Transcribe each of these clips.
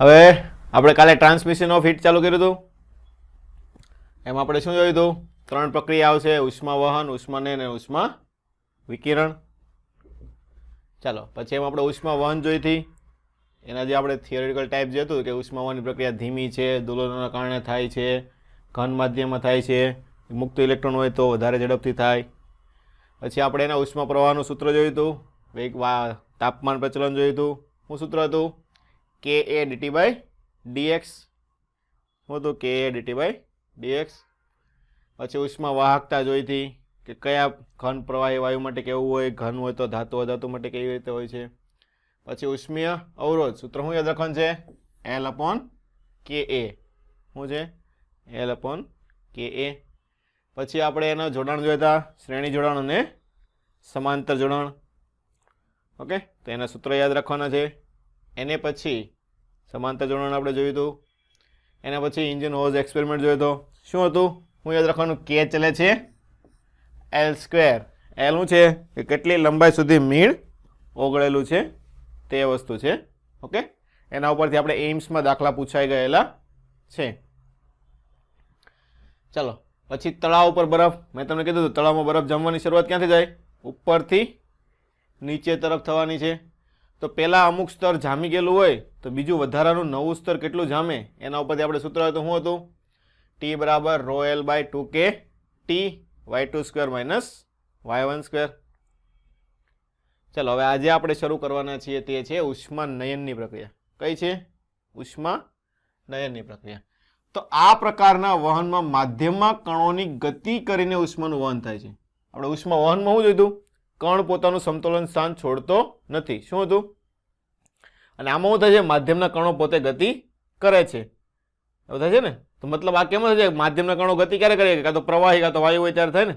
હવે આપણે કાલે ટ્રાન્સમિશન ઓફ હીટ ચાલુ કર્યું હતું, એમાં આપણે શું જોયું હતું? ત્રણ પ્રક્રિયા આવશે: ઉષ્મા વહન, ઉષ્માનયન અને ઉષ્મા વિકિરણ. ચાલો, પછી એમાં આપણે ઉષ્મા વહન જોઈ હતી. એના જે આપણે થિયોરિટિકલ ટાઈપ જે હતું કે ઉષ્મા વહનની પ્રક્રિયા ધીમી છે, દોલનોના કારણે થાય છે, ઘન માધ્યમમાં થાય છે, મુક્ત ઇલેક્ટ્રોન હોય તો વધારે ઝડપથી થાય. પછી આપણે એના ઉષ્મા પ્રવાહનું સૂત્ર જોયું હતું, તાપમાન પ્રચલન જોયું હતું. શું સૂત્ર હતું? કે એ ડીટી બાય ડીએક્સ. શું હતું? કે એ ડીટી બાય ડીએક્સ. પછી ઉષ્મા વાહકતા જોઈ હતી કે કયા ઘન પ્રવાહી વાયુ માટે કેવું હોય, ઘન હોય તો ધાતુ અધાતુ માટે કેવી રીતે હોય છે. પછી ઉષ્મીય અવરોધ સૂત્ર શું યાદ રાખવાનું છે? એલ અપોન કે એ. શું છે? એલ અપોન કે એ. પછી આપણે એના જોડાણ જોયા હતા, શ્રેણી જોડાણ અને સમાંતર જોડાણ. ઓકે, તો એના સૂત્ર યાદ રાખવાના છે. એને પછી સમાંતર જોડાણ આપણે જોયું હતું. એના પછી ઇન્જિન હોઝ એક્સપેરિમેન્ટ જોયો હતો. શું હતું? શું યાદ રાખવાનું? કે ચલે છે એલ સ્ક્વેર. એલ શું છે? કે કેટલી લંબાઈ સુધી મીણ ઓગળેલું છે તે વસ્તુ છે. ઓકે, એના ઉપરથી આપણે એઇમ્સમાં દાખલા પૂછાઈ ગયેલા છે. ચાલો, પછી તળાવ ઉપર બરફ. મેં તમને કીધું હતું તળાવમાં બરફ જમવાની શરૂઆત ક્યાંથી જાય? ઉપરથી નીચે તરફ થવાની છે. તો પહેલાં અમુક સ્તર જામી ગયેલું હોય તો બીજું વધારાનું નવું સ્તર કેટલું જામે એના ઉપરથી આપણે સૂત્ર હતું. શું હતું? ટી બરાબર rho L by 2k T y2 square minus y1 square. ચાલો, હવે આજે આપણે શરૂ કરવાના છીએ તે છે ઉષ્માનયનની પ્રક્રિયા. કઈ છે? ઉષ્માનયનની પ્રક્રિયા. તો આ પ્રકારના વહનમાં માધ્યમમાં કણોની ગતિ કરીને ઉષ્માનું વહન થાય છે. આપણે ઉષ્મા વહનમાં શું જોયું? કણ પોતાનું સમતોલન સ્થાન છોડતો નથી. શું હતું? અને આમાં શું થાય છે? માધ્યમના કણો પોતે ગતિ કરે છે. એવું થાય છે ને? તો મતલબ આ કેમ થાય છે? માધ્યમના કણો ગતિ ક્યારે કરે? કાં તો પ્રવાહી કાં તો વાયુ હોય ત્યારે થાય ને.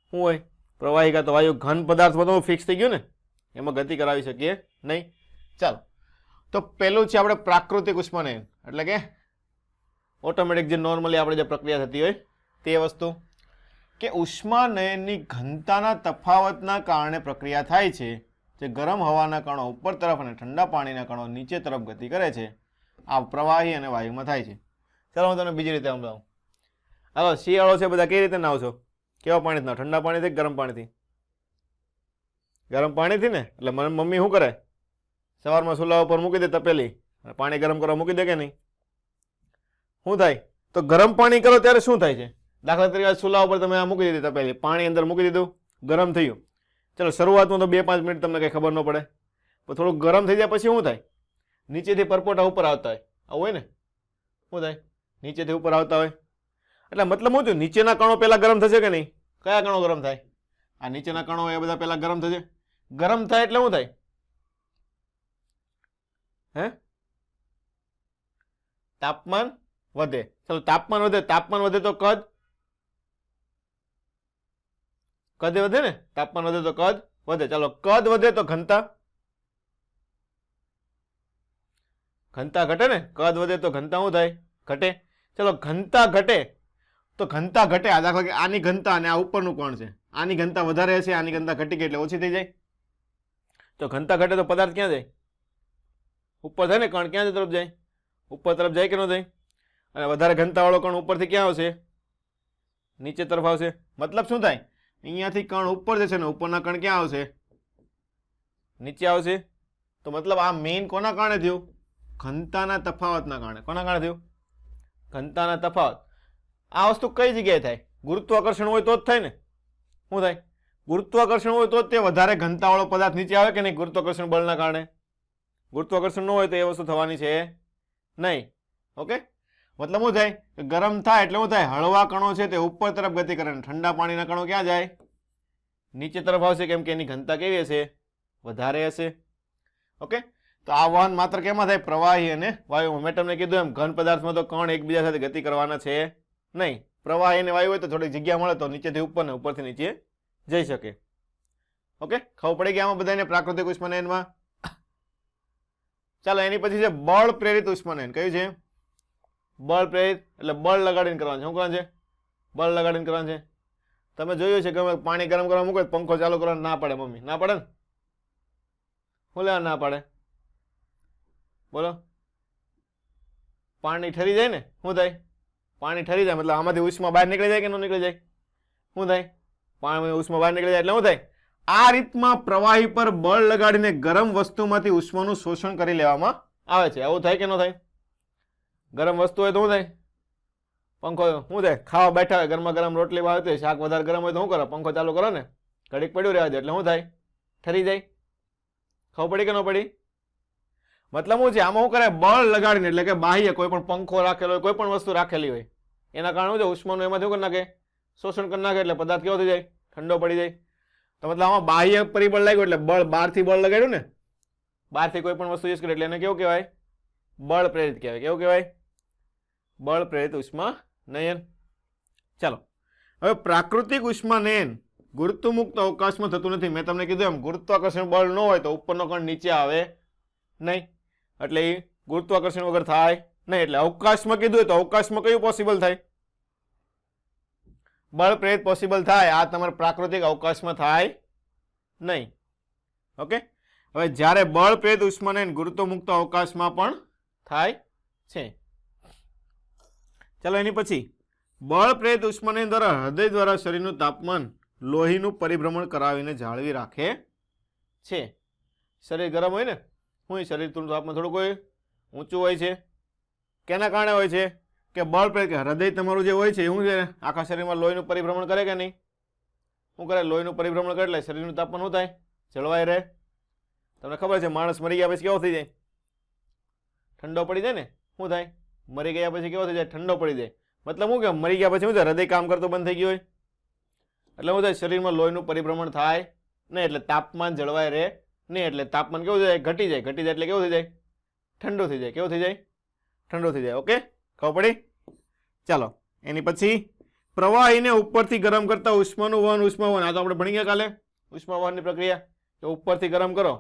શું હોય? પ્રવાહી કાં તો વાયુ. ઘન પદાર્થમાં તો ફિક્સ થઈ ગયું ને, એમાં ગતિ કરાવી શકીએ નહીં. ચાલો, તો પહેલું છે આપણે પ્રાકૃતિક ઉષ્માનયન, એટલે કે ઓટોમેટિક જે નોર્મલી આપણે જે પ્રક્રિયા થતી હોય તે વસ્તુ. કે ઉષ્માનયનની ઘનતાના તફાવતના કારણે પ્રક્રિયા થાય છે, જે ગરમ હવાના કણો ઉપર તરફ અને ઠંડા પાણીના કણો નીચે તરફ ગતિ કરે છે. આ પ્રવાહી અને વાયુમાં થાય છે. ચાલો, હું તમને બીજી રીતે સમજાવું. હાલો, શિયાળો છે, બધા કઈ રીતે નાવ છો? કેવા પાણીથી નાવ? ઠંડા પાણીથી ગરમ પાણીથી? ગરમ પાણીથી ને. એટલે મને મમ્મી શું કરે? સવારમાં ચૂલા ઉપર મૂકી દે તપેલી, પાણી ગરમ કરવા મૂકી દે કે નહીં? શું થાય? તો ગરમ પાણી કરો ત્યારે શું થાય છે? દાખલા તરીકે ચૂલા ઉપર તમે આ મૂકી દીધી તપેલી, પાણી અંદર મૂકી દીધું, ગરમ થયું. ચલો, શરૂઆતમાં તો 2-5 મિનિટ તમને કંઈ ખબર ન પડે, પણ થોડુંક ગરમ થઈ જાય પછી શું થાય? નીચેથી પરપોટા ઉપર આવતા હોય. આવું હોય ને? શું થાય? નીચેથી ઉપર આવતા હોય. એટલે મતલબ શું થયું? નીચેના કણો પહેલા ગરમ થશે કે નહીં? કયા કણો ગરમ થાય? આ નીચેના કણો એ બધા પહેલા ગરમ થશે. ગરમ થાય એટલે શું થાય? હે? તાપમાન વધે. ચલો, તાપમાન વધે. તાપમાન વધે તો કદ વધે ને. તાપમાન વધે તો કદ વધે. ચાલો, કદ વધે તો ઘનતા ઘટે ને. કદ વધે તો ઘનતા શું થાય? ઘટે. ચલો, ઘનતા ઘટે તો ઘનતા ઘટે. આ દાખલા કે આની ઘનતા અને આ ઉપરનું કોણ છે, આની ઘનતા વધારે હશે, આની ઘનતા ઘટી ગઈ એટલે ઓછી થઈ જાય. તો ઘનતા ઘટે તો પદાર્થ ક્યાં જાય? ઉપર થાય ને. કણ ક્યાં તરફ જાય? ઉપર તરફ જાય કે ન જાય? અને વધારે ઘનતા વાળો કણ ઉપરથી ક્યાં આવશે? નીચે તરફ આવશે. મતલબ શું થાય? અહીંયાથી કણ ઉપર જશે ને ઉપરના કણ ક્યાં આવશે? નીચે આવશે. તો મતલબ આ મેઇન કોના કારણે થયું? ઘનતાના તફાવતના કારણે. કોના કારણે થયું? ઘનતાના તફાવત. આ વસ્તુ કઈ જગ્યાએ થાય? ગુરુત્વાકર્ષણ હોય તો જ થાય ને. શું થાય? ગુરુત્વાકર્ષણ હોય તો જ તે વધારે ઘનતાવાળો પદાર્થ નીચે આવે કે નહીં? ગુરુત્વાકર્ષણ બળના કારણે. ગુરુત્વાકર્ષણ ન હોય તો એ વસ્તુ થવાની છે નહીં. ઓકે, મતલબ શું થાય? ગરમ થાય એટલે શું થાય? હળવા કણો છે તે ઉપર તરફ ગતિ કરે, ઠંડા પાણીના કણો ક્યાં જાય? નીચે તરફ આવશે, કેમ કે એની ઘનતા કેવી હશે? વધારે હશે. ઓકે, તો આ વહન માત્ર કેમાં થાય? પ્રવાહી અને વાયુમાં. મેં તમને કીધું એમ ઘન પદાર્થમાં તો કણ એકબીજા સાથે ગતિ કરવાના છે નહીં. પ્રવાહી અને વાયુ હોય તો થોડીક જગ્યા મળે તો નીચેથી ઉપર ને ઉપરથી નીચે જઈ શકે. ઓકે, ખબર પડી ગઈ આમાં બધાને પ્રાકૃતિક ઉષ્માનયનમાં? ચાલો, એની પછી છે બળ પ્રેરિત ઉષ્માનયન. કયું છે? બળ પ્રેરિત એટલે બળ લગાડીને કરવાનું છે. શું કરવાનું છે? બળ લગાડીને કરવાનું છે. તમે જોયું છે કે પાણી ગરમ કરવા મૂકો પંખો ચાલુ કરવાનો ના પડે મમ્મી? ના પડે ને? શું લેવા ના પાડે? બોલો. પાણી ઠરી જાય ને, શું થાય? પાણી ઠરી જાય મતલબ આમાંથી ઉષ્મા બહાર નીકળી જાય કે ન નીકળી જાય? શું થાય? પાણી ઉષ્મા બહાર નીકળી જાય એટલે શું થાય? આ રીતમાં પ્રવાહી પર બળ લગાડીને ગરમ વસ્તુમાંથી ઉષ્માનું શોષણ કરી લેવામાં આવે છે. આવું થાય કે ન થાય? ગરમ વસ્તુ હોય તો શું થાય? પંખો શું થાય? ખાવા બેઠા હોય, ગરમા ગરમ રોટલી ભાવતી હોય, શાક વધારે ગરમ હોય તો શું કરો? પંખો ચાલુ કરો ને, ઘડીક પડ્યું રહેવા દે એટલે શું થાય? ઠરી જાય. ખબર પડી કે ન પડી? મતલબ શું છે? આમાં શું કરે? બળ લગાડીને, એટલે કે બાહ્ય કોઈ પણ પંખો રાખેલો હોય, કોઈ પણ વસ્તુ રાખેલી હોય, એના કારણે શું છે? ઉષ્માનું એમાંથી શું કરી નાખે? શોષણ કરી નાખે, એટલે પદાર્થ કેવો થઈ જાય? ઠંડો પડી જાય. તો મતલબ આમાં બાહ્ય પરિબળ લાગ્યું એટલે બળ, બહારથી બળ લગાડ્યું ને, બહારથી કોઈ પણ વસ્તુ યુઝ કરે એટલે એને કેવું કહેવાય? બળ પ્રેરિત કહેવાય. કેવું કહેવાય? બળ પ્રેરિત ઉષ્માનયન. ચાલો, હવે પ્રાકૃતિક ઉષ્માનયન ગુરુત્વમુક્ત અવકાશમાં થતું નથી. મેં તમને કીધું એમ, ગુરુત્વાકર્ષણ બળ ન હોય તો ઉપરનો કણ નીચે આવે નહીં, એટલે એ ગુરુત્વાકર્ષણ વગર થાય નહીં. એટલે અવકાશમાં કીધું હોય તો અવકાશમાં કયું પોસિબલ થાય? બળ પ્રેરિત પોસિબલ થાય. આ તમારે પ્રાકૃતિક અવકાશમાં થાય નહીં. ઓકે, હવે જ્યારે બળ પ્રેરિત ઉષ્માનયન ગુરુત્વમુક્ત અવકાશમાં પણ થાય છે. ચાલો, એની પછી બળ પ્રેરિત ઉષ્માનયન દ્વારા હૃદય દ્વારા શરીરનું તાપમાન લોહીનું પરિભ્રમણ કરાવીને જાળવી રાખે છે. શરીર ગરમ હોય ને, હું શરીરનું તાપમાન થોડુંક હોય ઊંચું હોય છે. કેના કારણે હોય છે? કે બળ પ્રેરિત, હૃદય તમારું જે હોય છે શું છે? આખા શરીરમાં લોહીનું પરિભ્રમણ કરે કે નહીં? શું કરે? લોહીનું પરિભ્રમણ કરે એટલે શરીરનું તાપમાન શું થાય? જળવાઈ રહે. તમને ખબર છે માણસ મરી ગયા પછી કેવો થઈ જાય? ઠંડો પડી જાય ને. શું થાય? મરી ગયા પછી કેવો થઈ જાય? ઠંડો પડી જાય. મતલબ શું કે મરી ગયા પછી શું થાય? હૃદય કામ કરતું બંધ થઈ ગયું હોય એટલે શું થાય? શરીરમાં લોહીનું પરિભ્રમણ થાય નહીં, એટલે તાપમાન જળવાઈ રહે નહીં. એટલે તાપમાન કેવું થઈ જાય? ઘટી જાય. ઘટી જાય એટલે કેવું થઈ જાય? ઠંડુ થઈ જાય. કેવું થઈ જાય? ઠંડુ થઈ જાય. ઓકે, ખબર પડી? ચાલો, એની પછી પ્રવાહીને ઉપરથી ગરમ કરતા ઉષ્માનું વહન. ઉષ્મા વહન આ તો આપણે ભણી ગયા કાલે, ઉષ્મા વહનની પ્રક્રિયા. કે ઉપરથી ગરમ કરો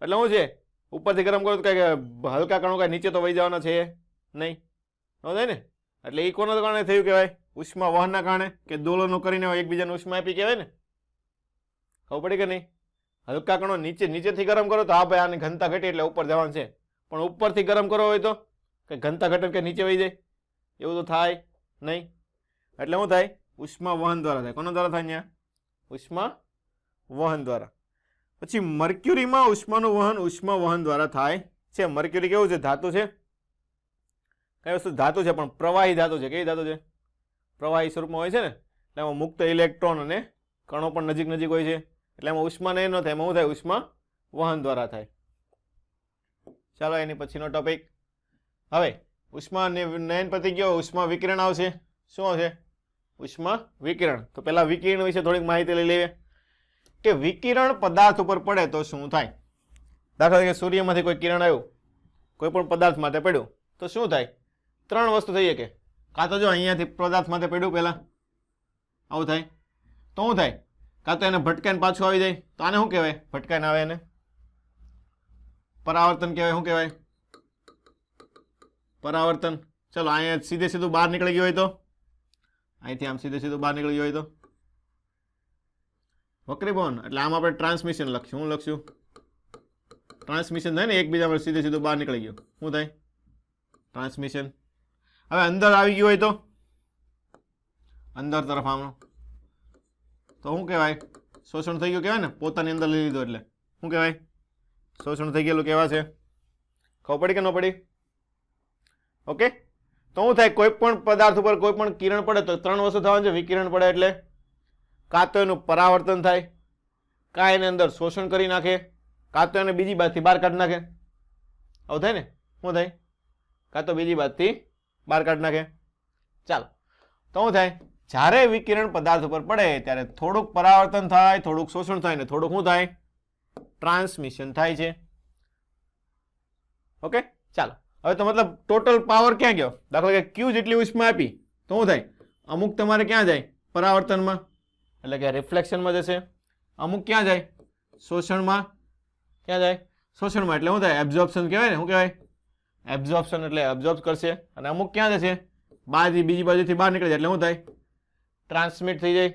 એટલે શું છે? ઉપરથી ગરમ કરો તો કઈ હલકા કણો કઈ નીચે તો વહી જવાના છે નહીં, ન થાય ને. એટલે એ કોના કારણે થયું કહેવાય? ઉષ્મા વહનના કારણે, કે દોલનો કરીને એકબીજાને ઉષ્મા આપી કહેવાય ને. ખબર પડી કે નહીં? હલકા કણો નીચેથી ગરમ કરો તો હા ભાઈ આની ઘનતા ઘટી એટલે ઉપર જવાનું છે. પણ ઉપરથી ગરમ કરો હોય તો કે ઘનતા ઘટે કે નીચે વહી જાય, એવું તો થાય નહીં. એટલે શું થાય? ઉષ્મા વહન દ્વારા થાય. કોના દ્વારા થાય? અહીંયા ઉષ્મા વહન દ્વારા. પછી મર્ક્યુરીમાં ઉષ્માનું વહન ઉષ્મા વહન દ્વારા થાય છે. મર્ક્યુરી કેવું છે? ધાતુ છે. કઈ વસ્તુ? ધાતુ છે, પણ પ્રવાહી ધાતુ છે. કેવી ધાતુ છે? પ્રવાહી સ્વરૂપમાં હોય છે ને, એટલે એમાં મુક્ત ઇલેક્ટ્રોન અને કણો પણ નજીક નજીક હોય છે, એટલે એમાં ઉષ્મા નયન ન થાય. એમાં શું થાય? ઉષ્મા વહન દ્વારા થાય. ચાલો, એની પછીનો ટોપિક. હવે ઉષ્મા નયન પતી ગયો, ઉષ્મા વિકિરણ આવશે. શું આવશે? ઉષ્મા વિકિરણ. તો પેલા વિકિરણ વિશે થોડીક માહિતી લઈ લઈએ કે વિકિરણ પદાર્થ ઉપર પડે તો શું થાય. દાખલા તરીકે સૂર્યમાંથી કોઈ કિરણ આવ્યું, કોઈ પણ પદાર્થ માટે પડ્યું તો શું થાય? ત્રણ વસ્તુ થઈ શકે. કાં તો જો અહીંયાથી પદાર્થ માટે પડ્યું પહેલા આવું થાય તો શું થાય? કાં તો એને ભટકાઈને પાછું આવી જાય તો આને શું કહેવાય? ભટકાઈને આવે એને પરાવર્તન કહેવાય. શું કહેવાય? પરાવર્તન. ચલો, અહીંયા સીધે સીધું બહાર નીકળી ગયું હોય તો, અહીંથી આમ સીધે સીધું બહાર નીકળી ગયું હોય તો વક્રીભવન. એટલે આમ આપણે ટ્રાન્સમિશન લખશું. શું લખશું? ટ્રાન્સમિશન થાય ને, એકબીજા પર સીધે સીધું બહાર નીકળી ગયું. શું થાય? ટ્રાન્સમિશન. હવે અંદર આવી ગયું હોય તો, અંદર તરફ આમ તો શું કહેવાય? શોષણ થઈ ગયું કહેવાય ને. પોતાની અંદર લઈ લીધું એટલે શું કહેવાય? શોષણ થઈ ગયેલું કહેવાય છે. ખબર પડી કે ન પડી? ઓકે, તો શું થાય? કોઈ પણ પદાર્થ ઉપર કોઈ પણ કિરણ પડે તો ત્રણ વસ્તુ થવાનું છે. વિકિરણ પડે એટલે કાં તો એનું પરાવર્તન થાય, કાં એને અંદર શોષણ કરી નાખે, કાં તો એને બીજી બાજુથી બહાર કાઢી નાખે. આવું થાય ને. શું થાય? કાં તો બીજી બાજુથી બહાર કાઢી નાખે. ચાલો, તો શું થાય? જ્યારે વિકિરણ પદાર્થ ઉપર પડે ત્યારે થોડુંક પરાવર્તન થાય, થોડુંક શોષણ થાય ને થોડુંક શું થાય? ટ્રાન્સમિશન થાય છે. ઓકે, ચાલો. હવે તો મતલબ ટોટલ પાવર ક્યાં ગયો? દાખલા કે ક્યુ જેટલી ઉષ્મા આપી તો શું થાય? અમુક તમારે ક્યાં જાય? પરાવર્તનમાં, એટલે કે રિફ્લેક્શનમાં જશે. અમુક ક્યાં જાય? શોષણમાં. ક્યાં જાય? શોષણમાં. એટલે શું થાય? એબ્ઝોર્પ્શન કહેવાય ને. શું કહેવાય? એબ્ઝોર્પ્શન એટલે એબ્ઝોર્બ કરશે. અને અમુક ક્યાં જશે? બીજી બાજુથી બહાર નીકળી જાય એટલે શું થાય? ટ્રાન્સમિટ થઈ જાય.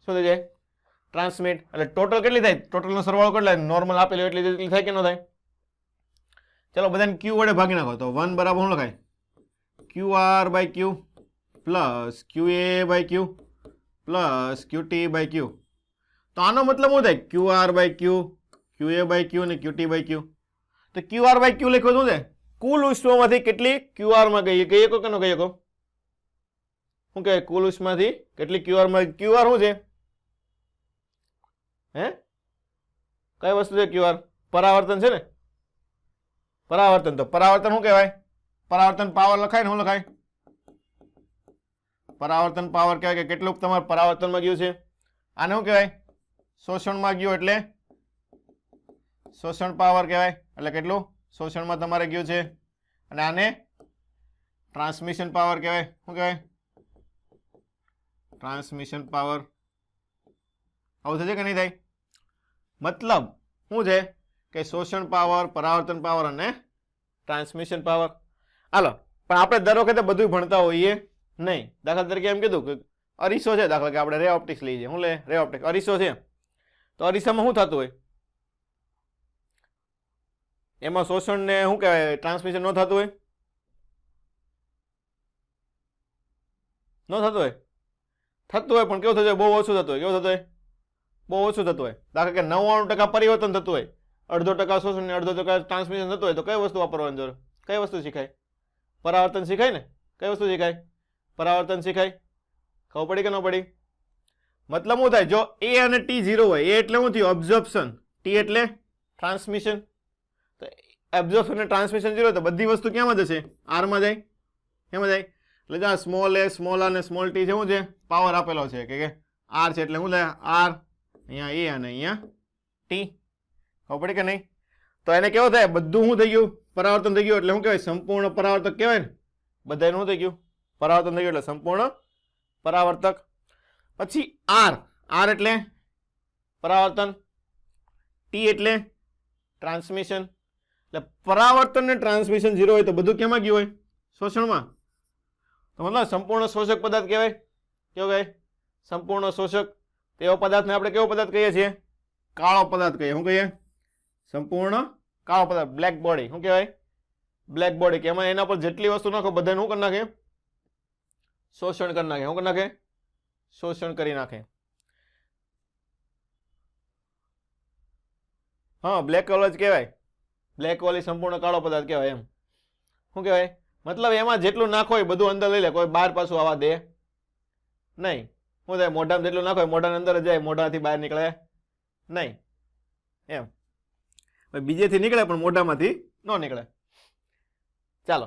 શું થઈ જાય? ટ્રાન્સમિટ. એટલે ટોટલ કેટલી થાય? ટોટલનો સરવાળો કેટલો? નોર્મલ આપેલું એટલી થાય કે ન થાય? ચલો, બધાને ક્યુ વડે ભાગી નાખો તો 1 બરાબર શું લખાય? QR by Q plus QA by Q plus QT by Q. તો આનો મતલબ શું થાય? QR by Q, QA by Q અને QT by Q. તો QR by Q લખ્યું શું છે? કુલ ઉષ્મામાંથી કેટલી QR માં ગઈ કહી શકો કે ન કહી શકો? શું કહેવાય? કુલ ઉષ્માથી કેટલી QR માં? QR શું છે? હે કઈ વસ્તુ છે QR? પરાવર્તન છે ને? પરાવર્તન. તો પરાવર્તન શું કહેવાય? પરાવર્તન પાવર લખાય ને? શું લખાય? પરાવર્તન પાવર કહેવાય કે કેટલું તમારે પરાવર્તનમાં ગયું છે. આને શું કહેવાય? શોષણમાં ગયું એટલે શોષણ પાવર કહેવાય. એટલે કેટલું શોષણમાં તમારે ગયું છે. અને આને ટ્રાન્સમિશન પાવર કહેવાય. શું કહેવાય? Transmission power. આવું થશે કે નહીં થાય? મતલબ શું છે કે શોષણ પાવર, પરાવર્તન પાવર અને ટ્રાન્સમિશન પાવર. હાલો, પણ આપણે દર વખતે બધું ભણતા હોઈએ નહીં. દાખલા તરીકે એમ કીધું કે અરીસો છે, દાખલા કે આપણે રે ઓપ્ટિક્સ લઈએ. શું લે? રે ઓપ્ટિક્સ. અરીસો છે તો અરીસામાં શું થતું હોય? એમાં શોષણ ને શું કહેવાય? ટ્રાન્સમિશન ન થતું હોય? ન થતું હોય? થતું હોય, પણ કેવું થતું હોય? બહુ ઓછું થતું હોય. કેવું થતું હોય? બહુ ઓછું થતું હોય. દાખલા કે 99% પરિવર્તન થતું હોય, 0.5% શોષણ ને 0.5% ટ્રાન્સમિશન થતું હોય, તો કઈ વસ્તુ વાપરવાની જરૂર? કઈ વસ્તુ શીખાય? પરાવર્તન શીખાય ને? કઈ વસ્તુ શીખાય? પરાવર્તન શીખાય. ખબર પડી કે ન પડી? મતલબ શું થાય? જો A અને T 0 હોય, A એટલે શું થયું? અબ્ઝોર્પ્શન, T એટલે ટ્રાન્સમિશન. તો એબ્ઝોર્પ્શન અને ટ્રાન્સમિશન 0 તો બધી વસ્તુ ક્યાંમાં જશે? R માં જાય. એમાં જાય. એટલે જો સ્મોલ a, સ્મોલ r અને સ્મોલ t છે, શું છે? પાવર આપેલો છે કે R છે એટલે શું થાય? R, અહીંયા A અને અહીંયા T. ખબર પડી કે નહીં? તો એને કેવો થાય? બધું શું થઈ ગયું? પરાવર્તન થઈ ગયું. એટલે શું કહેવાય? સંપૂર્ણ પરાવર્તક કહેવાય ને? બધાનું શું થઈ ગયું? પરાવર્તન થઈ ગયું એટલે સંપૂર્ણ પરાવર્તક. પછી R, R એટલે પરાવર્તન, T એટલે ટ્રાન્સમિશન. એટલે પરાવર્તન ને ટ્રાન્સમિશન 0 હોય તો બધું કેમાં ગયું હોય? શોષણમાં. તો મતલબ સંપૂર્ણ શોષક પદાર્થ કહેવાય. કેવો કહેવાય? સંપૂર્ણ શોષક. તેવો પદાર્થને આપણે કેવો પદાર્થ કહીએ છીએ? કાળો પદાર્થ કહીએ. શું કહીએ? સંપૂર્ણ કાળો પદાર્થ, બ્લેક બોડી. શું કહેવાય? Black body. કે એમાં એના પર જેટલી વસ્તુ નાખો બધાને શું કરી નાખે? શોષણ કરી નાખે. શું કરી નાખે? શોષણ કરી નાખે. હા, બ્લેક હોલ જ કહેવાય. બ્લેક હોલ સંપૂર્ણ કાળો પદાર્થ કહેવાય. એમ શું કહેવાય? મતલબ એમાં જેટલું નાખો હોય બધું અંદર લઈ લે, કોઈ બહાર પાછું આવવા દે નહીં. શું થાય? મોઢામાં જેટલું નાખો હોય મોઢાની અંદર જાય, મોઢાથી બહાર નીકળે નહીં. એમ બીજેથી નીકળે પણ મોઢામાંથી ન નીકળે. ચાલો,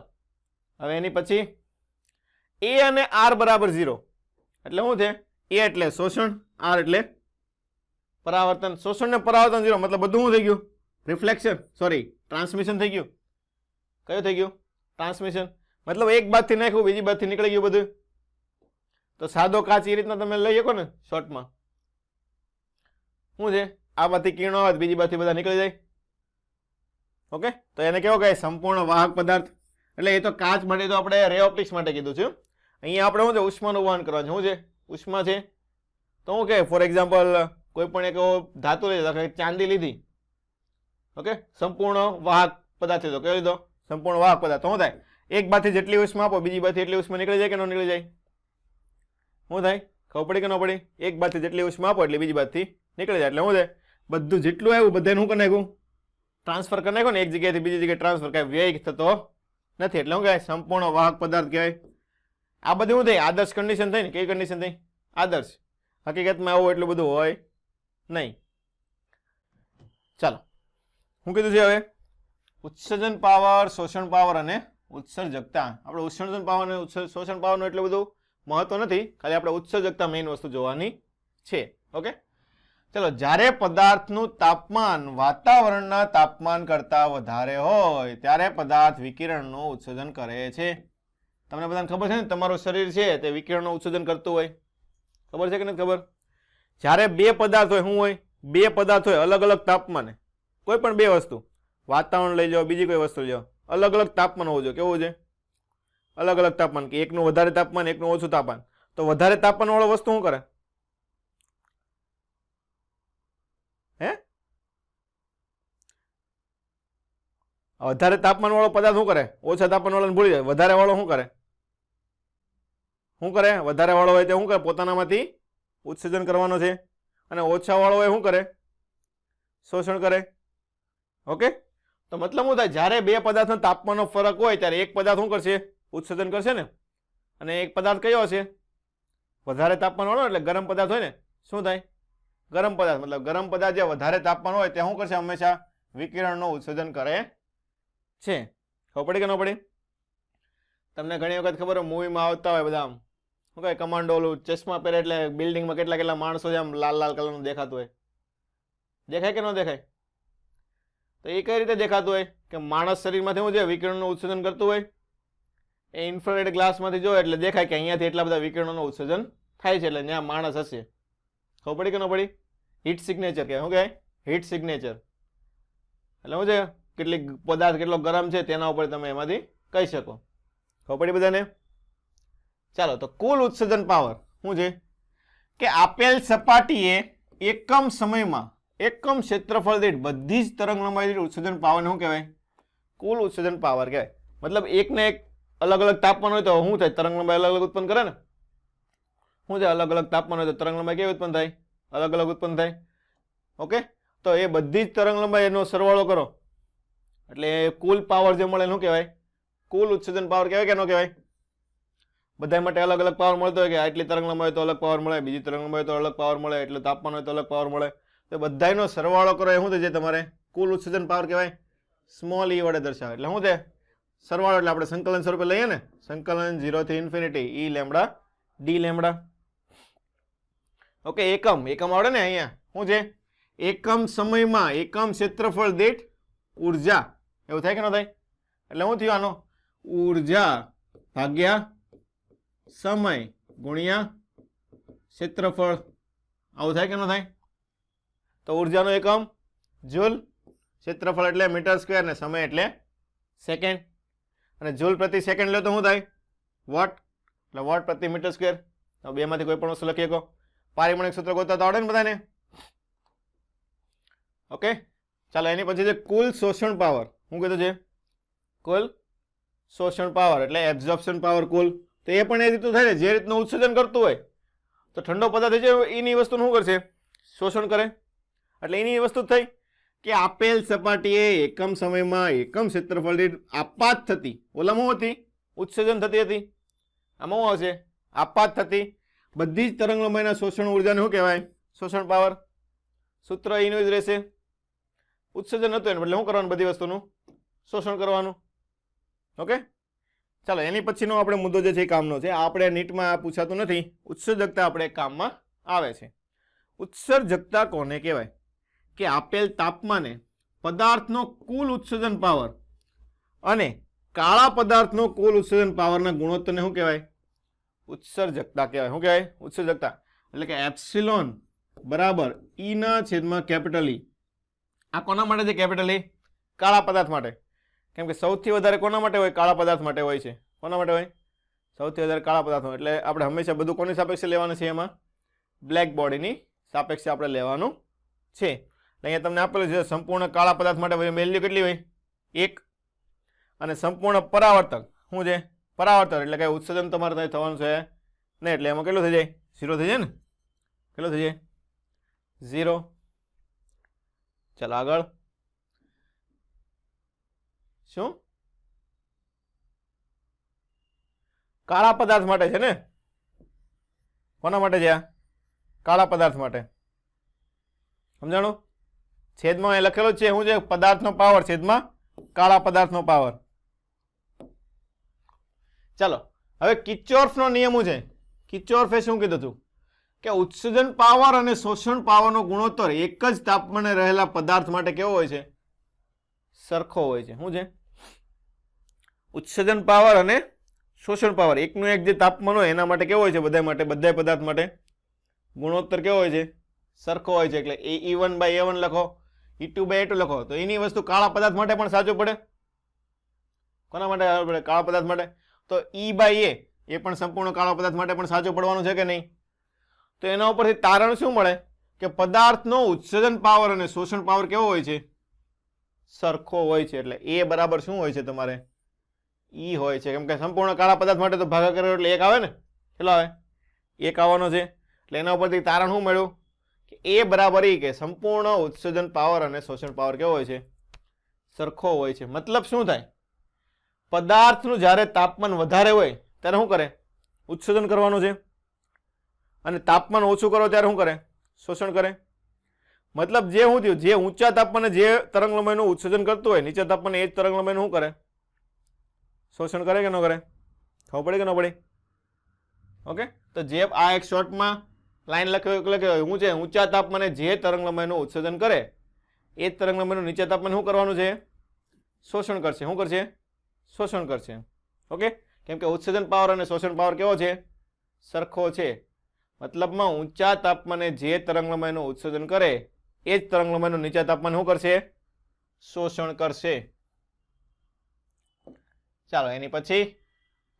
હવે એની પછી A અને R બરાબર 0 એટલે શું છે? A એટલે શોષણ, R એટલે પરાવર્તન. શોષણ ને પરાવર્તન 0 મતલબ બધું શું થઈ ગયું? રિફ્લેક્શન, સોરી ટ્રાન્સમિશન થઈ ગયું. કયું થઈ ગયું? ટ્રાન્સમિશન. મતલબ એક બાજુથી નાખ્યું બીજી બાજુથી નીકળી ગયું બધું. તો સાદો કાચ એ રીતના તમે લઈ શકો ને શોર્ટમાં. શું છે? આ બાજુથી કિરણો આવે બીજી બાજુથી બધા નીકળી જાય. ઓકે, તો એને કેવો કહે? સંપૂર્ણ વાહક પદાર્થ. એટલે એ તો કાચ માટે તો આપણે રે ઓપ્ટિક્સ માટે કીધું છે. અહીંયા આપણે શું છે? ઉષ્માનું વહન કરવાનું. શું છે? ઉષ્મા છે. તો શું કહે? ફોર એક્ઝામ્પલ કોઈ પણ એક ધાતુ લઈ, ચાંદી લીધી. ઓકે, સંપૂર્ણ વાહક પદાર્થ લીધો. કયો લીધો? સંપૂર્ણ વાહક પદાર્થ. શું થાય? એક બાજુથી જેટલી ઉષ્મા આપો બીજી બાજુથી એટલી ઉષ્મા નીકળી જાય કે ન નીકળી જાય? શું થાય? ખબર પડી કે ન પડી? એક બાજુથી જેટલી ઉષ્મા આપો એટલે બીજી બાજુથી નીકળી જાય. એટલે શું થાય? બધું જેટલું આવ્યું બધાને શું કરી નાખ્યું? ટ્રાન્સફર કરી નાખ્યો ને એક જગ્યાએથી બીજી જગ્યાએ ટ્રાન્સફર. કાંઈ વ્યય થતો નથી. એટલે શું કહેવાય? સંપૂર્ણ વાહક પદાર્થ કહેવાય. આ બધું શું થાય? આદર્શ કન્ડિશન થઈ ને. કઈ કન્ડિશન થઈ? આદર્શ. હકીકતમાં આવું એટલું બધું હોય નહીં. ચાલો, શું કીધું છે હવે? ઉત્સર્જન પાવર, શોષણ પાવર અને ઉત્સર્જકતા. આપણે ઉત્સર્જન પાવર અને શોષણ પાવરનું એટલું બધું મહત્વ નથી, ખાલી આપણે ઉત્સર્જકતા મેઇન વસ્તુ જોવાની છે. ઓકે, ચલો. જ્યારે પદાર્થનું તાપમાન વાતાવરણના તાપમાન કરતા વધારે હોય ત્યારે પદાર્થ વિકિરણનું ઉત્સર્જન કરે છે. તમને બધાને ખબર છે ને? તમારું શરીર છે તે વિકિરણનું ઉત્સર્જન કરતું હોય. ખબર છે કે નથી ખબર? જ્યારે બે પદાર્થ હોય, શું હોય? બે પદાર્થ હોય અલગ અલગ તાપમાને. કોઈ પણ બે વસ્તુ, વાતાવરણ લઈ જાઓ, બીજી કોઈ વસ્તુ લો, અલગ અલગ તાપમાન હોવું જોઈએ. કેવું છે? અલગ અલગ તાપમાન. કે એકનું વધારે તાપમાન, એકનું ઓછું તાપમાન. તો વધારે તાપમાન વાળો વસ્તુ શું કરે? હે? વધારે તાપમાન વાળો પદાર્થ શું કરે? ઓછા તાપમાન વાળાને ભૂલી જાય. વધારે વાળો શું કરે? શું કરે? વધારે વાળો હોય તે શું કરે? પોતાનામાંથી ઉત્સર્જન કરવાનો છે, અને ઓછા વાળો હોય શું કરે? શોષણ કરે. ઓકે, તો મતલબ શું થાય? જ્યારે બે પદાર્થના તાપમાનનો ફરક હોય ત્યારે એક પદાર્થ શું કરશે? ઉત્સર્જન કરશે ને, અને એક પદાર્થ કયો હશે? વધારે તાપમાન વાળો, એટલે ગરમ પદાર્થ હોય ને, શું થાય? ગરમ પદાર્થ. મતલબ ગરમ પદાર્થ જે વધારે તાપમાન હોય તે શું કરશે? હંમેશા વિકિરણનું ઉત્સર્જન કરે છે. ખબર પડી કે ન પડી? તમને ઘણી વખત ખબર હોય, મૂવીમાં આવતા હોય બધા, શું કહે, કમાન્ડો, ઓલું ચશ્મા પહેરે એટલે બિલ્ડિંગમાં કેટલા કેટલા માણસો છે આમ લાલ લાલ કલરનું દેખાતું હોય. દેખાય કે ન દેખાય? તો એ કઈ રીતે દેખાતું હોય? કે માણસ શરીરમાંથી શું છે? વિકિરણનું ઉત્સર્જન કરતું હોય. એ ઇન્ફ્રારેડ ગ્લાસમાંથી જોવે એટલે દેખાય કે અહીંયાથી એટલા બધા વિકિરણોનું ઉત્સર્જન થાય છે, એટલે ત્યાં માણસ હશે. ખબર પડી કે ન પડી? હીટ સિગ્નેચર કહેવાય. શું કહેવાય? Heat signature. એટલે શું છે? કેટલીક પદાર્થ કેટલો ગરમ છે તેના ઉપર તમે એમાંથી કહી શકો. ખબર પડી બધાને? ચાલો, તો કુલ ઉત્સર્જન પાવર શું છે? કે આપેલ સપાટીએ એકમ સમયમાં એકમ ક્ષેત્રફળ દીઠ બધી જ તરંગ લંબાઈ દીઠ ઉત્સર્જન પાવરને શું કહેવાય? કુલ ઉત્સર્જન પાવર કહેવાય. મતલબ એકને એક અલગ અલગ તાપમાન હોય તો શું થાય? તરંગ લંબાઈ અલગ અલગ ઉત્પન્ન કરે ને. શું છે? અલગ અલગ તાપમાન હોય તો તરંગ લંબાઈ કેવી ઉત્પન્ન થાય? અલગ અલગ ઉત્પન્ન થાય. ઓકે, તો એ બધી જ તરંગ લંબાઈ એનો સરવાળો કરો એટલે કુલ પાવર જે મળે શું કહેવાય? કુલ ઉત્સર્જન પાવર કહેવાય કે ન કહેવાય? બધા માટે અલગ અલગ પાવર મળતો હોય કે આટલી તરંગ લંબાઈ હોય તો અલગ પાવર મળે, બીજી તરંગ લંબાઈ તો અલગ પાવર મળે, એટલું તાપમાન હોય તો અલગ પાવર મળે. તો બધાનો સરવાળો કરો એ શું થાય? તમારે કુલ ઉત્સર્જન પાવર કહેવાય. સ્મોલ ઈ વડે દર્શાવે એટલે શું થાય? સરવાળો. એટલે આપણે સંકલન સ્વરૂપે લઈએ ને, સંકલન 0 થી ઇન્ફિનિટી ઈ લેમ્બડા ડી લેમ્બડા. ઓકે, એકમ એકમ આવડે ને? અહીંયા શું છે? એકમ સમયમાં એકમ ક્ષેત્રફળ દીઠ ઉર્જા. એવું થાય કે ન થાય? એટલે શું થયું? આનો ઉર્જા ભાગ્યા સમય ગુણ્યા ક્ષેત્રફળ. આવું થાય કે ન થાય? તો ઉર્જાનો એકમ જૂલ, ક્ષેત્રફળ એટલે મીટર સ્ક્વેર, ને સમય એટલે સેકન્ડ. અને જૂલ પ્રતિ સેકન્ડ લે તો શું થાય? વોટ. એટલે વોટ પ્રતિ મીટર સ્ક્વેર. તો બેમાંથી કોઈ પણ વસ્તુ લખી શકો. પારિમાણિક સૂત્ર ગોતતા તો આવડે ને બધાને? ઓકે, ચાલો, એની પછી છે કુલ શોષણ પાવર. શું કીધું છે? કુલ શોષણ પાવર એટલે એબ્ઝોર્પ્શન પાવર કુલ. તો એ પણ એ રીતનું થાય ને, જે રીતનું ઉત્સર્જન કરતું હોય તો ઠંડો પદાર્થ છે એની વસ્તુનું શું કરશે? શોષણ કરે. એટલે એની વસ્તુ થઈ કે આપેલ સપાટીએ એકમ સમયમાં એકમ ક્ષેત્રફળ દીઠ આપાત થતી, ઓલામાં હતી ઉત્સર્જન થતી હતી, આમાં શું આવશે? આપાત થતી બધી જ તરંગ લંબાઈના શોષણ ઉર્જાને શું કહેવાય? શોષણ પાવર. સૂત્ર એનું જ રહેશે. ઉત્સર્જન હતું એટલે શું કરવાનું? બધી વસ્તુનું શોષણ કરવાનું. ઓકે, ચાલો, એની પછીનો આપણે મુદ્દો જે છે એ કામનો છે. આપણે નીટમાં પૂછાતું નથી. ઉત્સર્જકતા આપણે કામમાં આવે છે. ઉત્સર્જકતા કોને કહેવાય? કે આપેલ તાપમાને પદાર્થનો કુલ ઉત્સર્જન પાવર અને કાળા પદાર્થનો કુલ ઉત્સર્જન પાવરના ગુણોત્તરને શું કહેવાય? ઉત્સર્જકતા કહેવાય. શું કહેવાય? ઉત્સર્જકતા. એટલે કે એપ્સિલોન બરાબર ઈ ના છેદમાં કેપિટલ ઈ. આ કોના માટે છે કેપિટલ ઈ? કાળા પદાર્થ માટે. કેમ કે સૌથી વધારે કોના માટે હોય? કાળા પદાર્થ માટે હોય છે. કોના માટે હોય? સૌથી વધારે કાળા પદાર્થ. એટલે આપણે હંમેશા બધું કોની સાપેક્ષે લેવાનું છે? એમાં બ્લેક બોડીની સાપેક્ષે આપણે લેવાનું છે. અહીંયા તમને આપેલું છે સંપૂર્ણ કાળા પદાર્થ માટે વેલ્યુ કેટલી હોય? 1. અને સંપૂર્ણ પરાવર્તક શું છે? પરાવર્તક એટલે કે ઉત્સર્જન તમારે ત્યાં થવાનું છે ને, એટલે એમાં કેટલું થઈ જાય? 0 થઈ જાય ને. કેટલું થઈ જાય? 0. ચાલો આગળ. શું? કાળા પદાર્થ માટે છે ને? કોના માટે છે? કાળા પદાર્થ માટે. સમજાણું? છેદમાં એ લખેલો છે શું છે? પદાર્થનો પાવર છેદમાં કાળા પદાર્થનો પાવર. ચાલો, હવે કિર્ચોફનો નિયમ શું છે? કિર્ચોફે શું કીધું હતું? કે ઉત્સર્જન પાવર અને શોષણ પાવરનો ગુણોત્તર એક જ તાપમાને રહેલા પદાર્થ માટે કેવો હોય છે? સરખો હોય છે. શું છે? ઉત્સર્જન પાવર અને શોષણ પાવર એકનું એક જે તાપમાન હોય એના માટે કેવો હોય છે? બધા માટે, બધા પદાર્થ માટે ગુણોત્તર કેવો હોય છે? સરખો હોય છે. એટલે E1/A1 લખો, E2/A2 લખો તો એની વસ્તુ કાળા પદાર્થ માટે પણ સાચું પડે. કોના માટે? કાળા પદાર્થ માટે. તો E/A એ પણ સંપૂર્ણ કાળા પદાર્થ માટે પણ સાચું પડવાનું છે કે નહીં? તો એના ઉપરથી તારણ શું મળે? કે પદાર્થનો ઉત્સર્જન પાવર અને શોષણ પાવર કેવો હોય છે? સરખો હોય છે. એટલે એ બરાબર શું હોય છે? તમારે E હોય છે. કેમ કે સંપૂર્ણ કાળા પદાર્થ માટે તો ભાગાકાર એટલે 1 આવે ને, કેટલો આવે 1 આવવાનો છે એટલે એના ઉપરથી તારણ શું મળ્યું કે એ બરાબર ઈ કે સંપૂર્ણ ઉત્સર્જન પાવર અને શોષણ પાવર કેવો હોય છે સરખો હોય છે મતલબ શું થાય પદાર્થનું જ્યારે તાપમાન વધારે હોય ત્યારે શું કરે ઉત્સર્જન કરવાનું છે અને તાપમાન ઓછું કરો ત્યારે શું કરે શોષણ કરે મતલબ જે શું થયું જે ઊંચા તાપમાને જે તરંગલંબાઈનું ઉત્સર્જન કરતું હોય નીચા તાપમાને એ જ તરંગલંબાઈનું શું કરે શોષણ કરે કે ન કરે ખબર પડે કે ન પડે ઓકે તો જે આ એક શોર્ટમાં લાઈન લખ્યો હું છે ઊંચા તાપમાને જે તરંગલંબાઈનું ઉત્સર્જન કરે એ જ તરંગલંબાઈનું નીચા તાપમાને શું કરવાનું છે શોષણ કરશે શું કરશે શોષણ કરશે ઓકે કેમ કે ઉત્સર્જન પાવર અને શોષણ પાવર કેવો છે સરખો છે મતલબમાં ઊંચા તાપમાને જે તરંગલંબાઈનું ઉત્સર્જન કરે એ જ તરંગલંબાઈનું નીચા તાપમાન શું કરશે શોષણ કરશે ચાલો એની પછી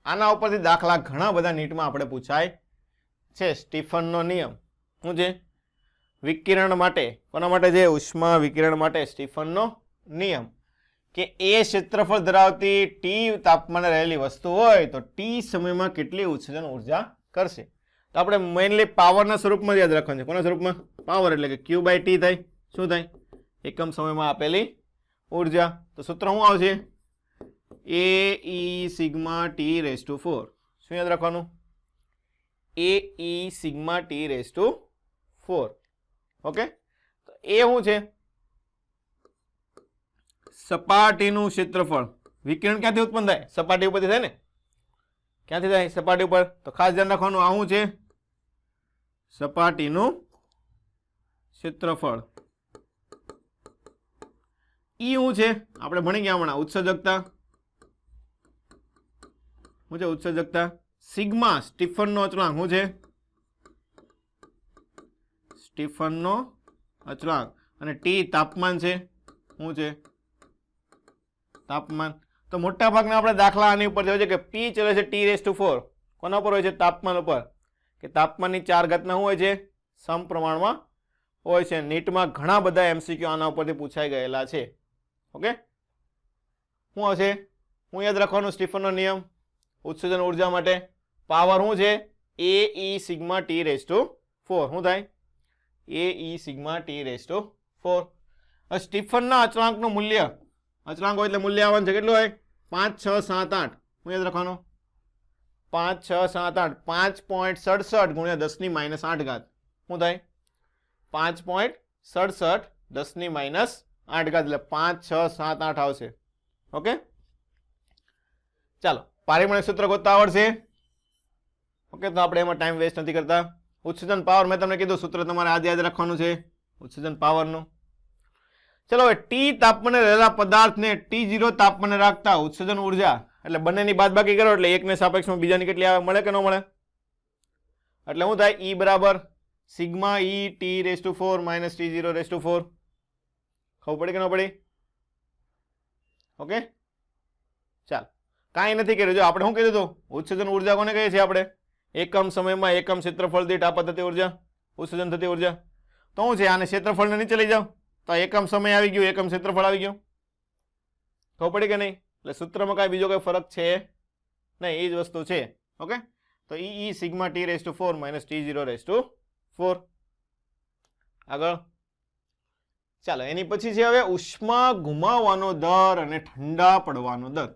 આના ઉપરથી દાખલા ઘણા બધા નીટમાં આપણે પૂછાય છે સ્ટીફનનો નિયમ શું છે વિકિરણ માટે કોના માટે છે ઉષ્મા વિકિરણ માટે સ્ટીફનનો નિયમ કે એ ક્ષેત્રફળ ધરાવતી ટી તાપમાને રહેલી વસ્તુ હોય તો ટી સમયમાં કેટલી ઉત્સર્જન ઉર્જા કરશે તો આપણે મેઇનલી પાવરના સ્વરૂપમાં યાદ રાખવાનું છે કોના સ્વરૂપમાં પાવર એટલે કે ક્યુ બાય ટી થાય શું થાય એકમ સમયમાં આપેલી ઉર્જા તો સૂત્ર શું આવશે A E sigma T raise to 4 શું યાદ રાખવાનું A E sigma T raise to 4 okay તો એ શું છે સપાટીનું ક્ષેત્રફળ વિકિરણ ક્યાંથી ઉત્પન્ન થાય સપાટી ઉપરથી થાય ને ક્યાંથી થાય સપાટી ઉપર તો ખાસ ધ્યાન રાખવાનું આ શું છે સપાટીનું ક્ષેત્રફળ ઈ શું છે આપણે ભણી ગયા હમણાં ઉત્સર્જકતા શું છે ઉત્સર્જકતા સિગ્મા સ્ટીફનનો અચળાંક શું છે સ્ટીફનનો અચળાંક અને ટી તાપમાન છે શું છે તાપમાન તો મોટા ભાગના આપણે દાખલા આની ઉપર જોઈએ છે કે પી ચલે છે ટી રેઝ ટુ 4 કોના ઉપર હોય છે તાપમાન ઉપર કે તાપમાનની 4 ઘાતના શું હોય છે સમપ્રમાણમાં હોય છે નીટમાં ઘણા બધા એમસીક્યુ આના ઉપરથી પૂછાઈ ગયેલા છે ઓકે શું હશે હું યાદ રાખવાનું સ્ટીફનનો નિયમ ઉત્સર્જન ઉર્જા માટે પાવર શું છે એ E sigma T raise to 4 શું થાય એ E sigma T raise to 4 હવે સ્ટીફનના અચળાંકનું મૂલ્ય અચળાંક હોય એટલે મૂલ્ય આવવાનું છે કેટલું હોય 5 6 7 8 હું યાદ રાખવાનું 5 6 7 8 5.67 ગુણ્યા 10 ની -8 ઘાત શું થાય 5.67 10 ની -8 ઘાત એટલે 5 6 7 8 આવશે ઓકે ચાલો પારિમાણિક સૂત્ર ગોતતા આવડશે ઓકે તો આપણે એમાં ટાઈમ વેસ્ટ નથી કરતા ઉત્સર્જન પાવર મેં તમને કીધું સૂત્ર તમારે યાદ રાખવાનું છે ઉત્સર્જન પાવરનું ચલો હવે ટી તાપમાને રહેલા પદાર્થને T0 તાપમાને રાખતા ઉત્સર્જન ઉર્જા એટલે બંનેની બાદબાકી કરો એટલે એકને સાપેક્ષમાં બીજાની કેટલી આવે મળે કે ન મળે એટલે શું થાય E બરાબર sigma e T raise to 4 minus T0 raise to 4 ખબર પડી કે ન પડી ઓકે ચાલ કાંઈ નથી કર્યું જો આપણે શું કીધું હતું ઉત્સર્જન ઉર્જા કોને કહીએ છીએ આપણે એકમ સમયમાં એકમ ક્ષેત્રફળ દીઠ આપત થતી ઉર્જા ઉત્સર્જન થતી ઉર્જા તો શું છે આને ક્ષેત્રફળને નીચે લઈ જાઓ તો એકમ સમય આવી ગયું એકમ ક્ષેત્રફળ આવી ગયું ખબર પડી કે નહીં એટલે સૂત્રમાં કાંઈ બીજો કોઈ ફરક છે નહીં એ જ વસ્તુ છે ઓકે તો E sigma T raise to 4 minus T0 raise to 4 આગળ ચાલો એની પછી છે હવે ઉષ્મા ગુમાવવાનો દર અને ઠંડા પડવાનો દર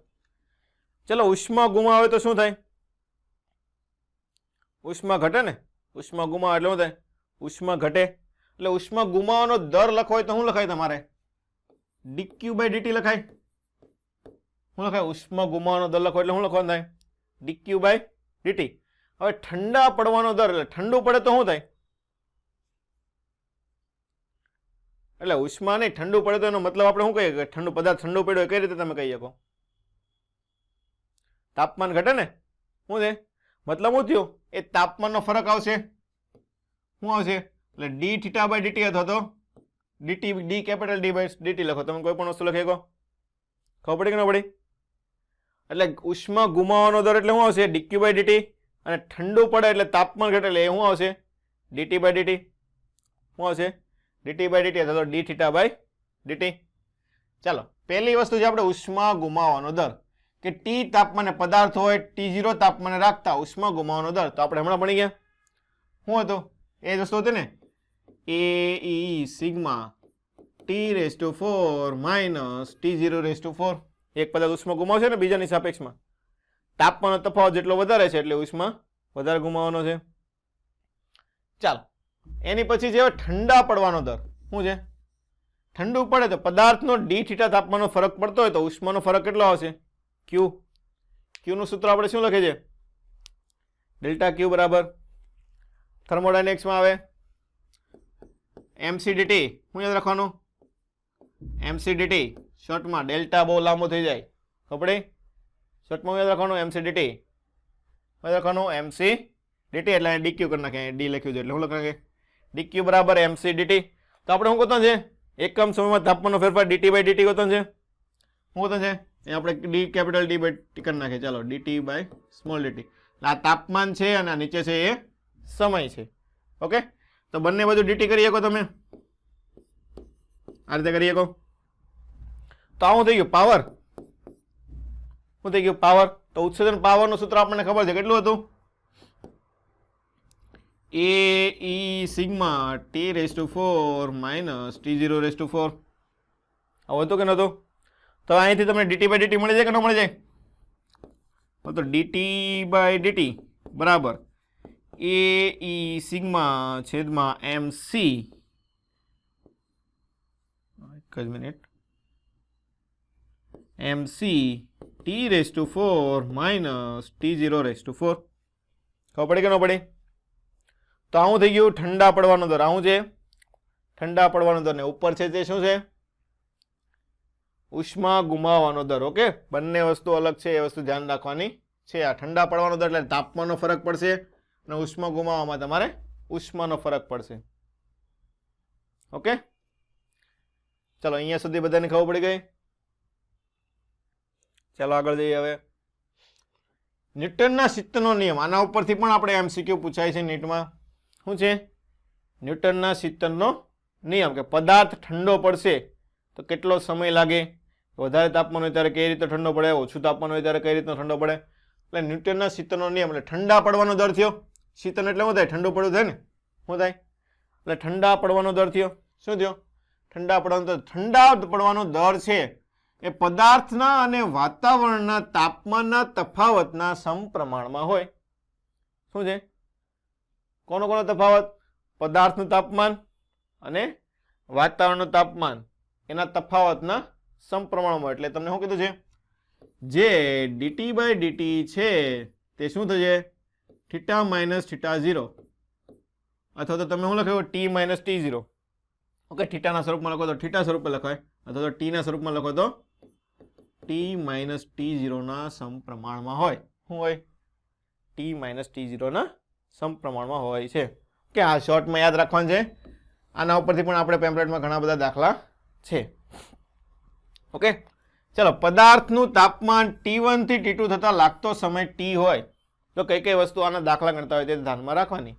ચલો ઉષ્મા ગુમાવે તો શું થાય ઉષ્મા ઘટે ને ઉષ્મા ગુમાવે એટલે શું થાય ઉષ્મા ઘટે એટલે ઉષ્મા ગુમાવવાનો દર લખવો હોય તો શું લખાય તમારે dq બાય dt લખાય શું લખાય ઉષ્મા ગુમાવવાનો દર લખો એટલે શું લખવાનું થાય dq બાય dt હવે ઠંડા પડવાનો દર એટલે ઠંડુ પડે તો શું થાય એટલે ઉષ્મા નહીં ઠંડુ પડે તો એનો મતલબ આપણે શું કહીએ કે ઠંડુ પદાર્થ ઠંડુ પડ્યો કઈ રીતે તમે કહી શકો તાપમાન ઘટે ને શું છે મતલબ શું થયું એ તાપમાનનો ફરક આવશે શું આવશે એટલે d થીટા બાય dt અથવા તો dt d કેપિટલ d બાય dt લખો તમે કોઈ પણ વસ્તુ લખી શકો ખબર પડી કે ન પડી એટલે ઉષ્મા ગુમાવવાનો દર એટલે શું આવશે dq બાય dt અને ઠંડુ પડે એટલે તાપમાન ઘટે એટલે એ શું આવશે dt બાય dt શું આવશે dt બાય dt અથવા તો d થીટા બાય dt ચાલો પહેલી વસ્તુ છે આપણે ઉષ્મા ગુમાવવાનો દર કે ટી તાપમાને પદાર્થ હોય T0 તાપમાને રાખતા ઉષ્મા ગુમાવવાનો દર. તો આપણે હમણાં ભણી ગયા શું હતો એ જ વસ્તુ હતી ને, AE sigma T⁴ minus T⁴. એક પદાર્થ ઉષ્મા ગુમાવશે ને બીજાની સાપેક્ષમાં, તાપમાનનો તફાવત જેટલો વધારે છે એટલે ઉષ્મા વધારે ગુમાવવાનો છે. ચાલો એની પછી છે ઠંડા પડવાનો દર. શું છે? ઠંડુ પડે તો પદાર્થનો dθ તાપમાનનો ફરક પડતો હોય તો ઉષ્માનો ફરક કેટલો આવશે? Q. Q નું સૂત્ર આપણે શું લખે છે? ડેલ્ટા Q બરાબર થર્મોડાયનેમિક્સમાં આવે mc dt. શું યાદ રાખવાનું? mc dt શોર્ટમાં, ડેલ્ટા બહુ લાંબો થઈ જાય ખબર પડી? શોર્ટમાં યાદ રાખવાનું mc dt. યાદ રાખવાનું mc dt એટલે dq કરી નાખે, d લખ્યું છે એટલે શું લખાય? dq બરાબર mc dt. તો આપણે શું ગોતવાનું છે? એકમ સમયમાં તાપમાનનો ફેરફાર dt/dt ગોતવાનું છે. શું ગોતવાનું છે? એ આપણે d કેપિટલ D કરી નાખીએ. ચાલો dt/dt. આ તાપમાન છે અને આ નીચે છે એ સમય છે. ઓકે, તો બંને બાજુ dt કરી શકો તમે, આ રીતે કરી શકો. તો આવું થઈ ગયું પાવર. શું થઈ ગયું? પાવર. તો ઉત્સર્જન પાવરનું સૂત્ર આપણને ખબર છે, કેટલું હતું? AE sigma T⁴ minus T⁴. આવું હતું કે નહોતું? તો અહીંથી તમને dt/dt મળી જાય કે ન મળી જાય? તો dt/dt બરાબર AE સિગ્મા છેદમાં mc, એક જ minute, mc T⁴ minus T⁴. ખબર પડી કે ન પડી? તો આવું થઈ ગયું ઠંડા પડવાનો દર. આવું છે ઠંડા પડવાનો દર, ને ઉપર છે તે શું છે? ઉષ્મા ગુમાવવાનો દર. ઓકે, બંને વસ્તુ અલગ છે, એ વસ્તુ ધ્યાન રાખવાની છે. આ ઠંડા પડવાનો દર એટલે તાપમાનનો ફરક પડશે અને ઉષ્મા ગુમાવવામાં તમારે ઉષ્માનો ફરક પડશે. ઓકે, ચલો અહીંયા સુધી બધાને ખબર પડી ગઈ. ચાલો આગળ જઈએ. હવે ન્યૂટનના શીતનો નિયમ, આના ઉપરથી પણ આપણે MCQ પૂછાય છે નીટમાં. શું છે? ન્યૂટનના શીતનનો નિયમ, કે પદાર્થ ઠંડો પડશે તો કેટલો સમય લાગે, વધારે તાપમાન હોય ત્યારે કઈ રીતે ઠંડો પડે, ઓછું તાપમાન હોય ત્યારે કઈ રીતનો ઠંડો પડે. એટલે ન્યૂટનના શીતનનો નિયમ એટલે ઠંડા પડવાનો દર થયો. શીતન એટલે શું થાય? ઠંડુ પડવું થાય ને, શું થાય? એટલે ઠંડા પડવાનો દર થયો. શું થયો? ઠંડા પડવાનો દર. ઠંડા પડવાનો દર છે એ પદાર્થના અને વાતાવરણના તાપમાનના તફાવતના સમપ્રમાણમાં હોય. શું છે? કોનો તફાવત? પદાર્થનું તાપમાન અને વાતાવરણનું તાપમાન એના તફાવતના સમપ્રમાણમાં. એટલે તમને શું કીધું છે? જે dt/dt છે તે શું થશે? θ-θ0, અથવા તો તમે શું લખ્યું? t-t0. ઓકે, થીટાના સ્વરૂપમાં લખો તો થીટા સ્વરૂપે લખાય, અથવા તો ટી ના સ્વરૂપમાં લખો તો t-t0 ના સમપ્રમાણમાં હોય. શું હોય? t-t0 ના સમપ્રમાણમાં હોય છે. કે આ શોર્ટમાં યાદ રાખવાનું છે. આના ઉપરથી પણ આપણે પેમ્પલેટમાં ઘણા બધા દાખલા છે. ઓકે, ચલો, પદાર્થનું તાપમાન T1 થી T2 થતા લાગતો સમય T હોય તો કઈ કઈ વસ્તુ આના દાખલા ગણતા હોય તે ધ્યાનમાં રાખવાની.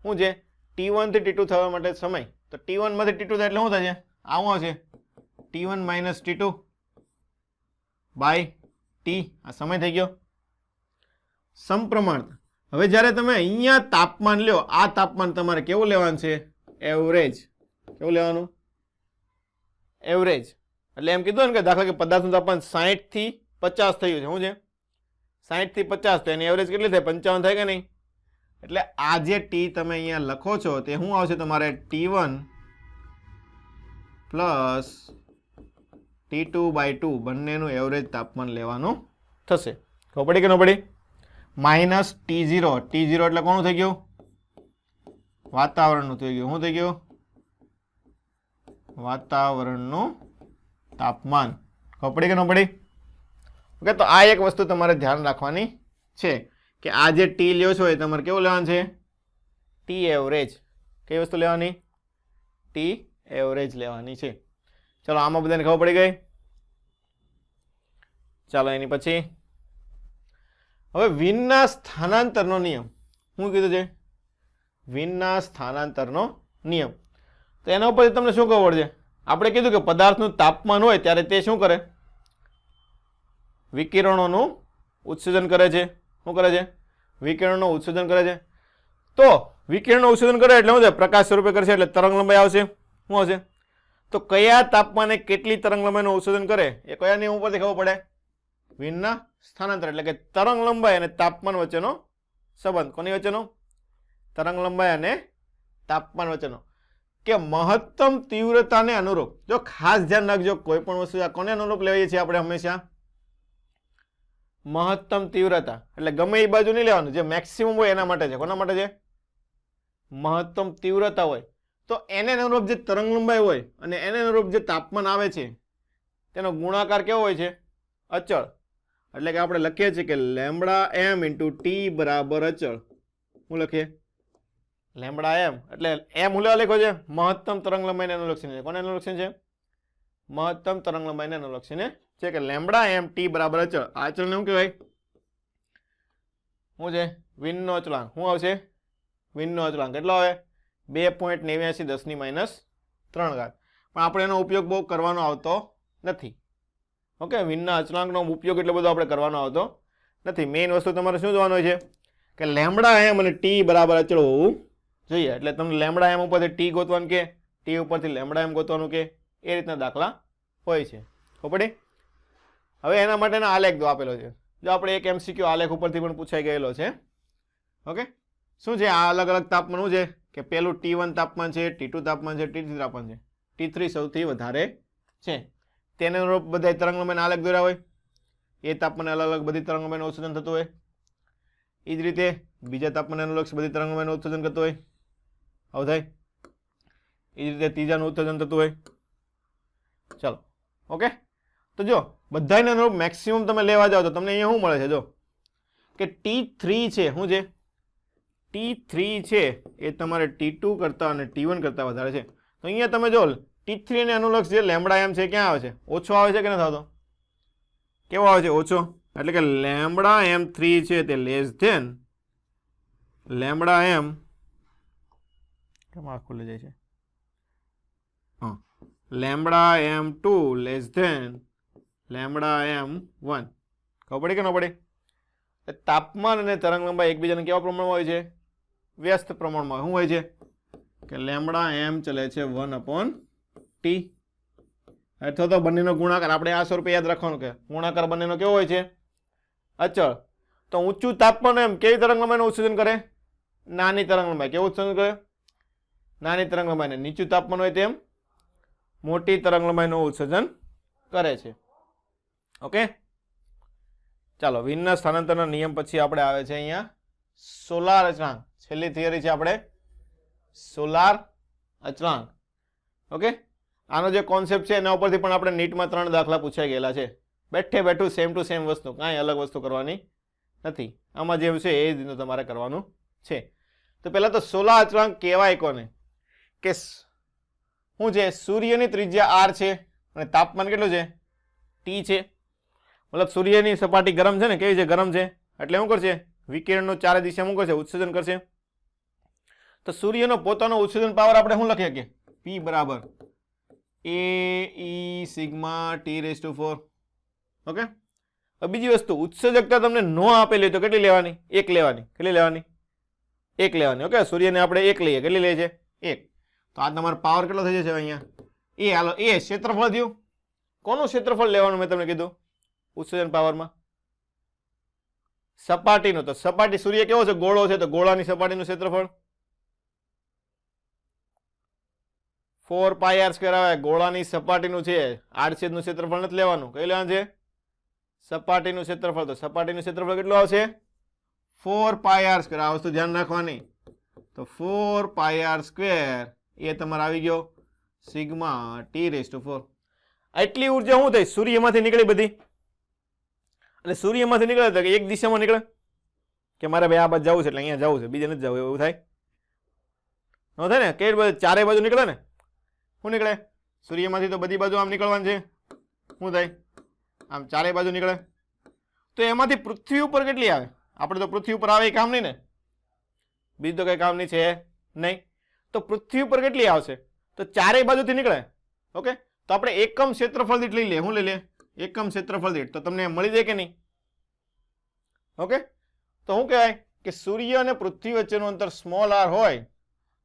શું છે? T1 થી T2 થવા માટે સમય, તો T1 માંથી T2 થાય એટલે શું થશે? આવું આવશે T1 minus T2 by T. આ સમય થઈ ગયો. સમપ્રમાણ. હવે જ્યારે તમે અહીંયા તાપમાન લ્યો, આ તાપમાન તમારે કેવું લેવાનું છે? એવરેજ. કેવું લેવાનું? એવરેજ. એટલે એમ કીધું ને કે દાખલા કે પદાર્થનું તાપમાન 60 થી 50 થયું છે. શું છે? 60 થી 50, તો એની એવરેજ કેટલી થાય? 55 થાય કે નહીં? એટલે આ જે T તમે અહીંયા લખો છો તે શું આવશે તમારે? T1 પ્લસ T2/2 બંનેનું એવરેજ તાપમાન લેવાનું થશે. ખબર પડી કે ન પડી? Minus T0. T0 એટલે કોનું થઈ ગયું? વાતાવરણનું થઈ ગયું. શું થઈ ગયું? વાતાવરણનું તાપમાન. ખબર પડી કે ન પડી? ઓકે, તો આ એક વસ્તુ તમારે ધ્યાન રાખવાની છે કે આ જે T લ્યો છો એ તમારે કેવું લેવાનું છે? T average. કઈ વસ્તુ લેવાની? T એવરેજ લેવાની છે. ચલો, આમાં બધાને ખબર પડી ગઈ? ચાલો એની પછી હવે વિનના સ્થાનાંતરનો નિયમ. શું કીધું છે? વિનના સ્થાનાંતરનો નિયમ. તો એના ઉપર તમને શું ખબર છે? આપણે કીધું કે પદાર્થનું તાપમાન હોય ત્યારે તે શું કરે? વિકિરણોનું ઉત્સર્જન કરે છે. શું કરે છે? વિકિરણનું ઉત્સર્જન કરે છે. તો વિકિરણનું ઉત્સર્જન કરે એટલે શું છે? પ્રકાશ સ્વરૂપે કરશે એટલે તરંગ લંબાઈ આવશે. શું આવશે? તો કયા તાપમાને કેટલી તરંગ લંબાઈનું ઉત્સર્જન કરે એ કયા નિયમ ઉપરથી ખબર પડે? વિનના સ્થાનાંતર, એટલે કે તરંગ લંબાઈ અને તાપમાન વચ્ચેનો સંબંધ. કોની વચ્ચેનો? તરંગ લંબાઈ અને તાપમાન વચ્ચેનો. કે મહત્તમ તીવ્રતાને અનુરૂપ, જો ખાસ ધ્યાન રાખજો, કોઈ પણ વસ્તુ કોને અનુરૂપ લેવીએ છીએ આપણે હંમેશા? મહત્તમ તીવ્રતા, એટલે ગમે એ બાજુ નહીં લેવાનું, જે મેક્સિમમ હોય એના માટે છે. કોના માટે છે? મહત્તમ તીવ્રતા હોય તો એને અનુરૂપ જે તરંગ લંબાઈ હોય અને એને અનુરૂપ જે તાપમાન આવે છે તેનો ગુણાકાર કેવો હોય છે? અચળ. એટલે કે આપણે લખીએ છીએ કે લેમ્બડા એમ ઇન્ટુ ટી બરાબર અચળ. શું લખીએ? લેમ્બડા એમ એટલે એમ હું લખ્યો છે મહત્તમ તરંગ લંબાઈને અનુલક્ષીને છે. કોને અનુલક્ષીને છે? મહત્તમ તરંગ લંબાઈને અનુલક્ષીને છે કે લેમ્બડા એમ ટી બરાબર અચળ. આ અચળને શું કહેવાય? શું છે? વિનનો અચળાંક. શું આવશે? વિનનો અચળાંક કેટલો આવે? 2.89 × 10⁻³ પણ આપણે એનો ઉપયોગ બહુ કરવાનો આવતો નથી. ઓકે, વિનના અચળાંકનો ઉપયોગ એટલો બધો આપણે કરવાનો આવતો નથી. મેઇન વસ્તુ તમારે શું જોવાનું હોય છે કે લેમ્બડા એમ અને ટી બરાબર અચળ હોવું જોઈએ. એટલે તમને લેમ્બડા એમ ઉપરથી ટી ગોતવાનું કે ટી ઉપરથી લેમ્બડા એમ ગોતવાનું કે એ રીતના દાખલા હોય છે. ખબર પડી? હવે એના માટેનો આલેખ આપેલો છે. જો આપણે એક MCQ આલેખ ઉપરથી પણ પૂછાઈ ગયેલો છે. ઓકે, શું છે આ અલગ અલગ તાપમાન? શું છે કે પેલું T1 તાપમાન છે, T2 તાપમાન છે, T3 તાપમાન છે. T3 સૌથી વધારે છે. તેને અનુરૂપ બધા તરંગ લંબાઈના આલેખ દોર્યા હોય. એ તાપમાને અલગ અલગ બધી તરંગ લંબાઈનું ઉત્સર્જન થતું હોય. એ જ રીતે બીજા તાપમાને અનુલક્ષ બધી તરંગ લંબાઈનું ઉત્સર્જન કરતું હોય. આવું થાય. એ જ રીતે ત્રીજાનું ઉત્સર્જન થતું હોય. ચાલો, ઓકે. તો જો બધાને અનુરૂપ મેક્સિમમ તમે લેવા જાઓ તો તમને અહીંયા શું મળે છે? જો કે T3 છે. શું છે? T3 છે એ તમારે T2 કરતા અને T1 કરતા વધારે છે. તો અહીંયા તમે જો T3 ને અનુલક્ષ જે લેમ્બડા એમ છે ક્યાં આવે છે? ઓછો આવે છે કે નથી આવતો? કેવો આવે છે? ઓછો. એટલે કે લેમ્બડા M3 છે તે લેસ ધેન લેમ્બડા એમ, કેમ આ ખુલી જાય છે? હા, lambda M2 less than lambda M1. ખબર પડી કે ન પડી? તાપમાન અને તરંગ લંબાઈ એકબીજાને કેવા પ્રમાણમાં હોય છે? વ્યસ્ત પ્રમાણમાં. શું હોય છે કે લેમ્બડા એમ ચલે છે 1/T, અથવા તો બંનેનો ગુણાકાર. આપણે આ સ્વરૂપે યાદ રાખવાનું કે ગુણાકાર બંનેનો કેવો હોય છે? અચળ. તો ઊંચું તાપમાન એમ કેવી તરંગ લંબાઈનું ઉત્સર્જન કરે? નાની તરંગ લંબાઈ. કેવું ઉત્સર્જન કરે? નાની તરંગ લંબાઈને. નીચું તાપમાન હોય તેમ મોટી તરંગ લંબાઈનું ઉત્સર્જન કરે છે. ઓકે, ચાલો. વિનના સ્થાનાંતરના નિયમ પછી આપણે આવે છે અહીંયા સોલાર અચળાંક. છેલ્લી થિયરી છે આપણે સોલાર અચળાંક. ઓકે, આનો જે કોન્સેપ્ટ છે એના ઉપરથી પણ આપણે નીટમાં 3 દાખલા પૂછાઈ ગયેલા છે. બેઠે બેઠું સેમ ટુ સેમ વસ્તુ, કાંઈ અલગ વસ્તુ કરવાની નથી. આમાં જે છે એ રીતનું તમારે કરવાનું છે. તો પહેલા તો સોલાર અચળાંક કહેવાય કોને? કે શું છે? સૂર્યની ત્રિજ્યા R છે અને તાપમાન કેટલું છે? T છે. મતલબ સૂર્યની સપાટી ગરમ છે ને? કેવી છે? ગરમ છે. એટલે શું કરશે? વિકિરણનું ચારે દિશામાં શું કરશે? ઉત્સર્જન કરશે. તો સૂર્યનો પોતાનો ઉત્સર્જન પાવર આપણે શું લખીએ કે P બરાબર AE∑T⁴. ઓકે. હવે બીજી વસ્તુ, ઉત્સર્જકતા તમને ન આપેલી તો કેટલી લેવાની? 1 લેવાની. કેટલી લેવાની? 1 લેવાની. ઓકે, સૂર્યને આપણે 1 લઈએ. કેટલી લઈએ છે? 1. તો આ તમારો પાવર કેટલો થઈ જશે અહીંયા? એ હાલો, એ ક્ષેત્રફળ થયું. કોનું ક્ષેત્રફળ લેવાનું મેં તમને કીધું? ઉત્સર્જન પાવરમાં સપાટીનું. તો સપાટી સૂર્ય કેવો છે? ગોળો છે. તો ગોળાની સપાટીનું ક્ષેત્રફળ 4πr² આવે. ગોળાની સપાટીનું છે. આડછેદનું ક્ષેત્રફળ નથી લેવાનું. કઈ લેવાનું છે? સપાટીનું ક્ષેત્રફળ. તો સપાટીનું ક્ષેત્રફળ કેટલું આવશે? 4πr². આ વસ્તુ ધ્યાન રાખવાની. તો 4πr² એ તમારે આવી ગયો σT⁴. આટલી ઉર્જા શું થઈ? સૂર્યમાંથી નીકળી બધી. અને સૂર્યમાંથી નીકળે તો એક દિશામાં નીકળે કે મારે ભાઈ આ બાજુ જવું છે એટલે અહીંયા જવું છે, બીજે નથી જવું, એવું થાય? ન થાય ને? કઈ બાજુ? ચારે બાજુ નીકળે ને? શું નીકળે? સૂર્યમાંથી તો બધી બાજુ આમ નીકળવાનું છે. શું થાય? આમ ચારે બાજુ નીકળે. તો એમાંથી પૃથ્વી ઉપર કેટલી આવે? આપણે તો પૃથ્વી ઉપર આવે એ કામ નહીં ને? બીજું તો કઈ કામ નહીં છે નહીં. તો પૃથ્વી ઉપર કેટલી આવશે? તો ચારે બાજુથી નીકળે. ઓકે, તો આપણે એકમ ક્ષેત્રફળ દીઠ લઈ લઈએ. શું લઈ લઈએ? એકમ ક્ષેત્રફળ દીઠ, તો તમને મળી જાય કે નહીં? ઓકે, તો શું કહેવાય કે સૂર્ય અને પૃથ્વી વચ્ચેનું અંતર સ્મોલ આર હોય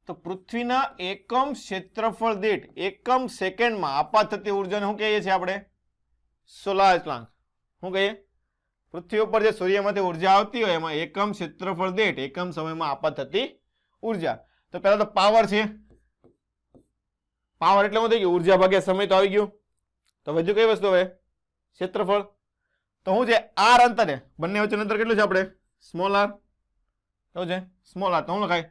તો પૃથ્વીના એકમ ક્ષેત્રફળ દીઠ એકમ સેકન્ડમાં આપાત થતી ઉર્જાને શું કહીએ છીએ આપણે? સોલાર અચળાંક. શું કહીએ? પૃથ્વી ઉપર જે સૂર્યમાંથી ઉર્જા આવતી હોય એમાં એકમ ક્ષેત્રફળ દીઠ એકમ સમયમાં આપાત થતી ઉર્જા. તો પહેલા તો પાવર છે. પાવર એટલે શું થઈ ગયું? ઉર્જા ભાગ્યા સમય તો આવી ગયું. તો વધુ કઈ વસ્તુ હવે? ક્ષેત્રફળ. તો શું છે? આર અંતરે, બંને વચ્ચેનું અંતર કેટલું છે આપણે? Small r. શું છે? Small r. તો શું લખાય?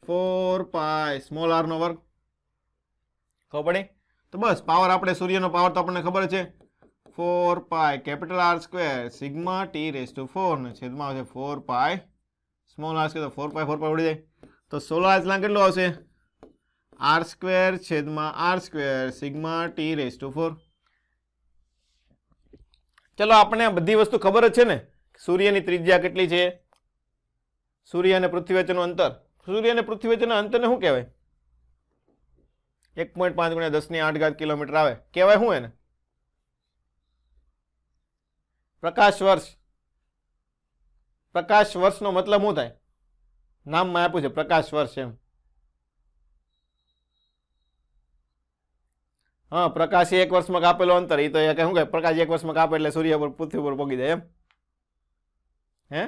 4 પાઈ સ્મોલ આર નો વર્ગ. ખબર પડી? તો બસ પાવર આપણે સૂર્યનો પાવર તો આપણને ખબર છે 4 pi capital R square sigma T raise to 4 ને છેદમાં આવશે 4 પાઈ સ્મોલ આર સ્ક્વેર. તો 4 પાઈ ઉડી જાય. તો સોલાર અચળાંક કેટલું આવશે? આર સ્ક્વેર છેદમાં R square sigma T raise to 4. ચલો આપણે આ બધી વસ્તુ ખબર જ છે ને. સૂર્યની ત્રિજ્યા કેટલી છે? સૂર્ય અને પૃથ્વી વચ્ચેનું અંતર. સૂર્ય અને પૃથ્વી વચ્ચેના અંતરને શું કહેવાય? 1.5 × 10⁸ કિલોમીટર આવે. કહેવાય શું એને? પ્રકાશ વર્ષ. પ્રકાશ વર્ષનો મતલબ શું થાય? નામમાં આપ્યું છે પ્રકાશ વર્ષ એમ. હા, પ્રકાશ 1 વર્ષમાં કાપેલો અંતર. એ તો શું કહે? પ્રકાશ 1 વર્ષમાં કાપે એટલે સૂર્ય પર પૃથ્વી પર પહોંચી જાય એમ. હે?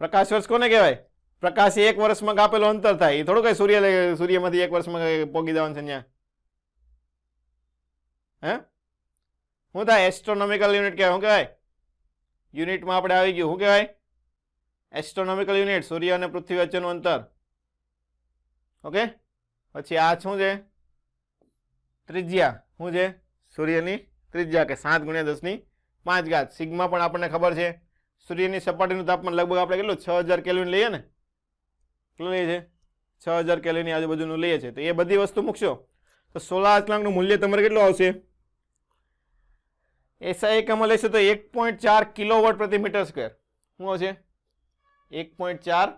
પ્રકાશ વર્ષ કોને કહેવાય? પ્રકાશ 1 વર્ષમાં કાપેલો અંતર થાય. એ થોડું કઈ સૂર્યમાંથી 1 વર્ષમાં પહોંચી જવાનું છે ત્યાં. હે? શું થાય? એસ્ટ્રોનોમિકલ યુનિટ કહેવાય. શું કહેવાય? યુનિટમાં આપણે આવી ગયું. શું કહેવાય? Astronomical unit. સૂર્ય અને પૃથ્વી વચ્ચેનું અંતર. ઓકે, પછી આ શું છે? ત્રિજ્યા. શું છે? સૂર્યની ત્રિજ્યા કે 7 × 10⁵ સિગ્મા પણ આપણને ખબર છે. સૂર્યની સપાટીનું તાપમાન લગભગ આપણે કેટલું 6000 કેલ્વિન લઈએ ને? કેટલું લઈએ છે? 6000 કેલ્વિનની આજુબાજુનું લઈએ છે. તો એ બધી વસ્તુ મૂકશો તો સોલાર અચળાંકનું મૂલ્ય તમારે કેટલું આવશે? એસઆઈ એકમમાં લેશો તો 1.4 કિલોવોટ પ્રતિ મીટર સ્ક્વેર. શું આવશે? 1.4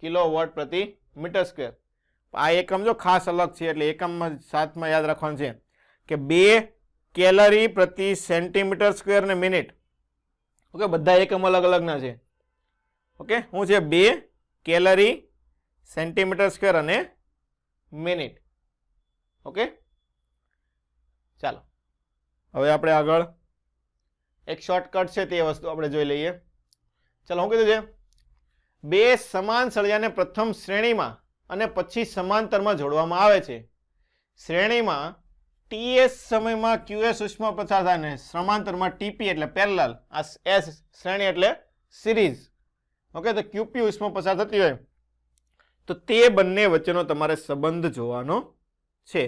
કિલોવોટ પ્રતિ મીટર સ્ક્વેર. આ એકમ જો ખાસ અલગ છે એટલે એકમમાં સાથમાં યાદ રાખવાનું છે કે 2 કેલરી પ્રતિ સેન્ટીમીટર સ્ક્વેર ને મિનિટ. ઓકે, બધા એકમ અલગ અલગના છે. ઓકે, શું છે? 2 કેલરી સેન્ટીમીટર સ્ક્વેર અને મિનિટ. ઓકે, ચાલો હવે આપણે આગળ એક શોર્ટકટ છે તે વસ્તુ આપણે જોઈ લઈએ. ચાલો, શું કીધું છે? 2 સમાન સળિયાને પ્રથમ શ્રેણીમાં અને પછી સમાંતરમાં જોડવામાં આવે છે. શ્રેણીમાં ટીએસ સમયમાં ક્યુએસ ઉષ્મા પસાર થાય ને સમાંતરમાં ટીપી એટલે પેરેલલ. આ એસ શ્રેણી એટલે સિરીઝ. ઓકે, તો ક્યુપી ઉષ્મા પસાર થતી હોય તો તે બંને વચ્ચેનો તમારે સંબંધ જોવાનો છે.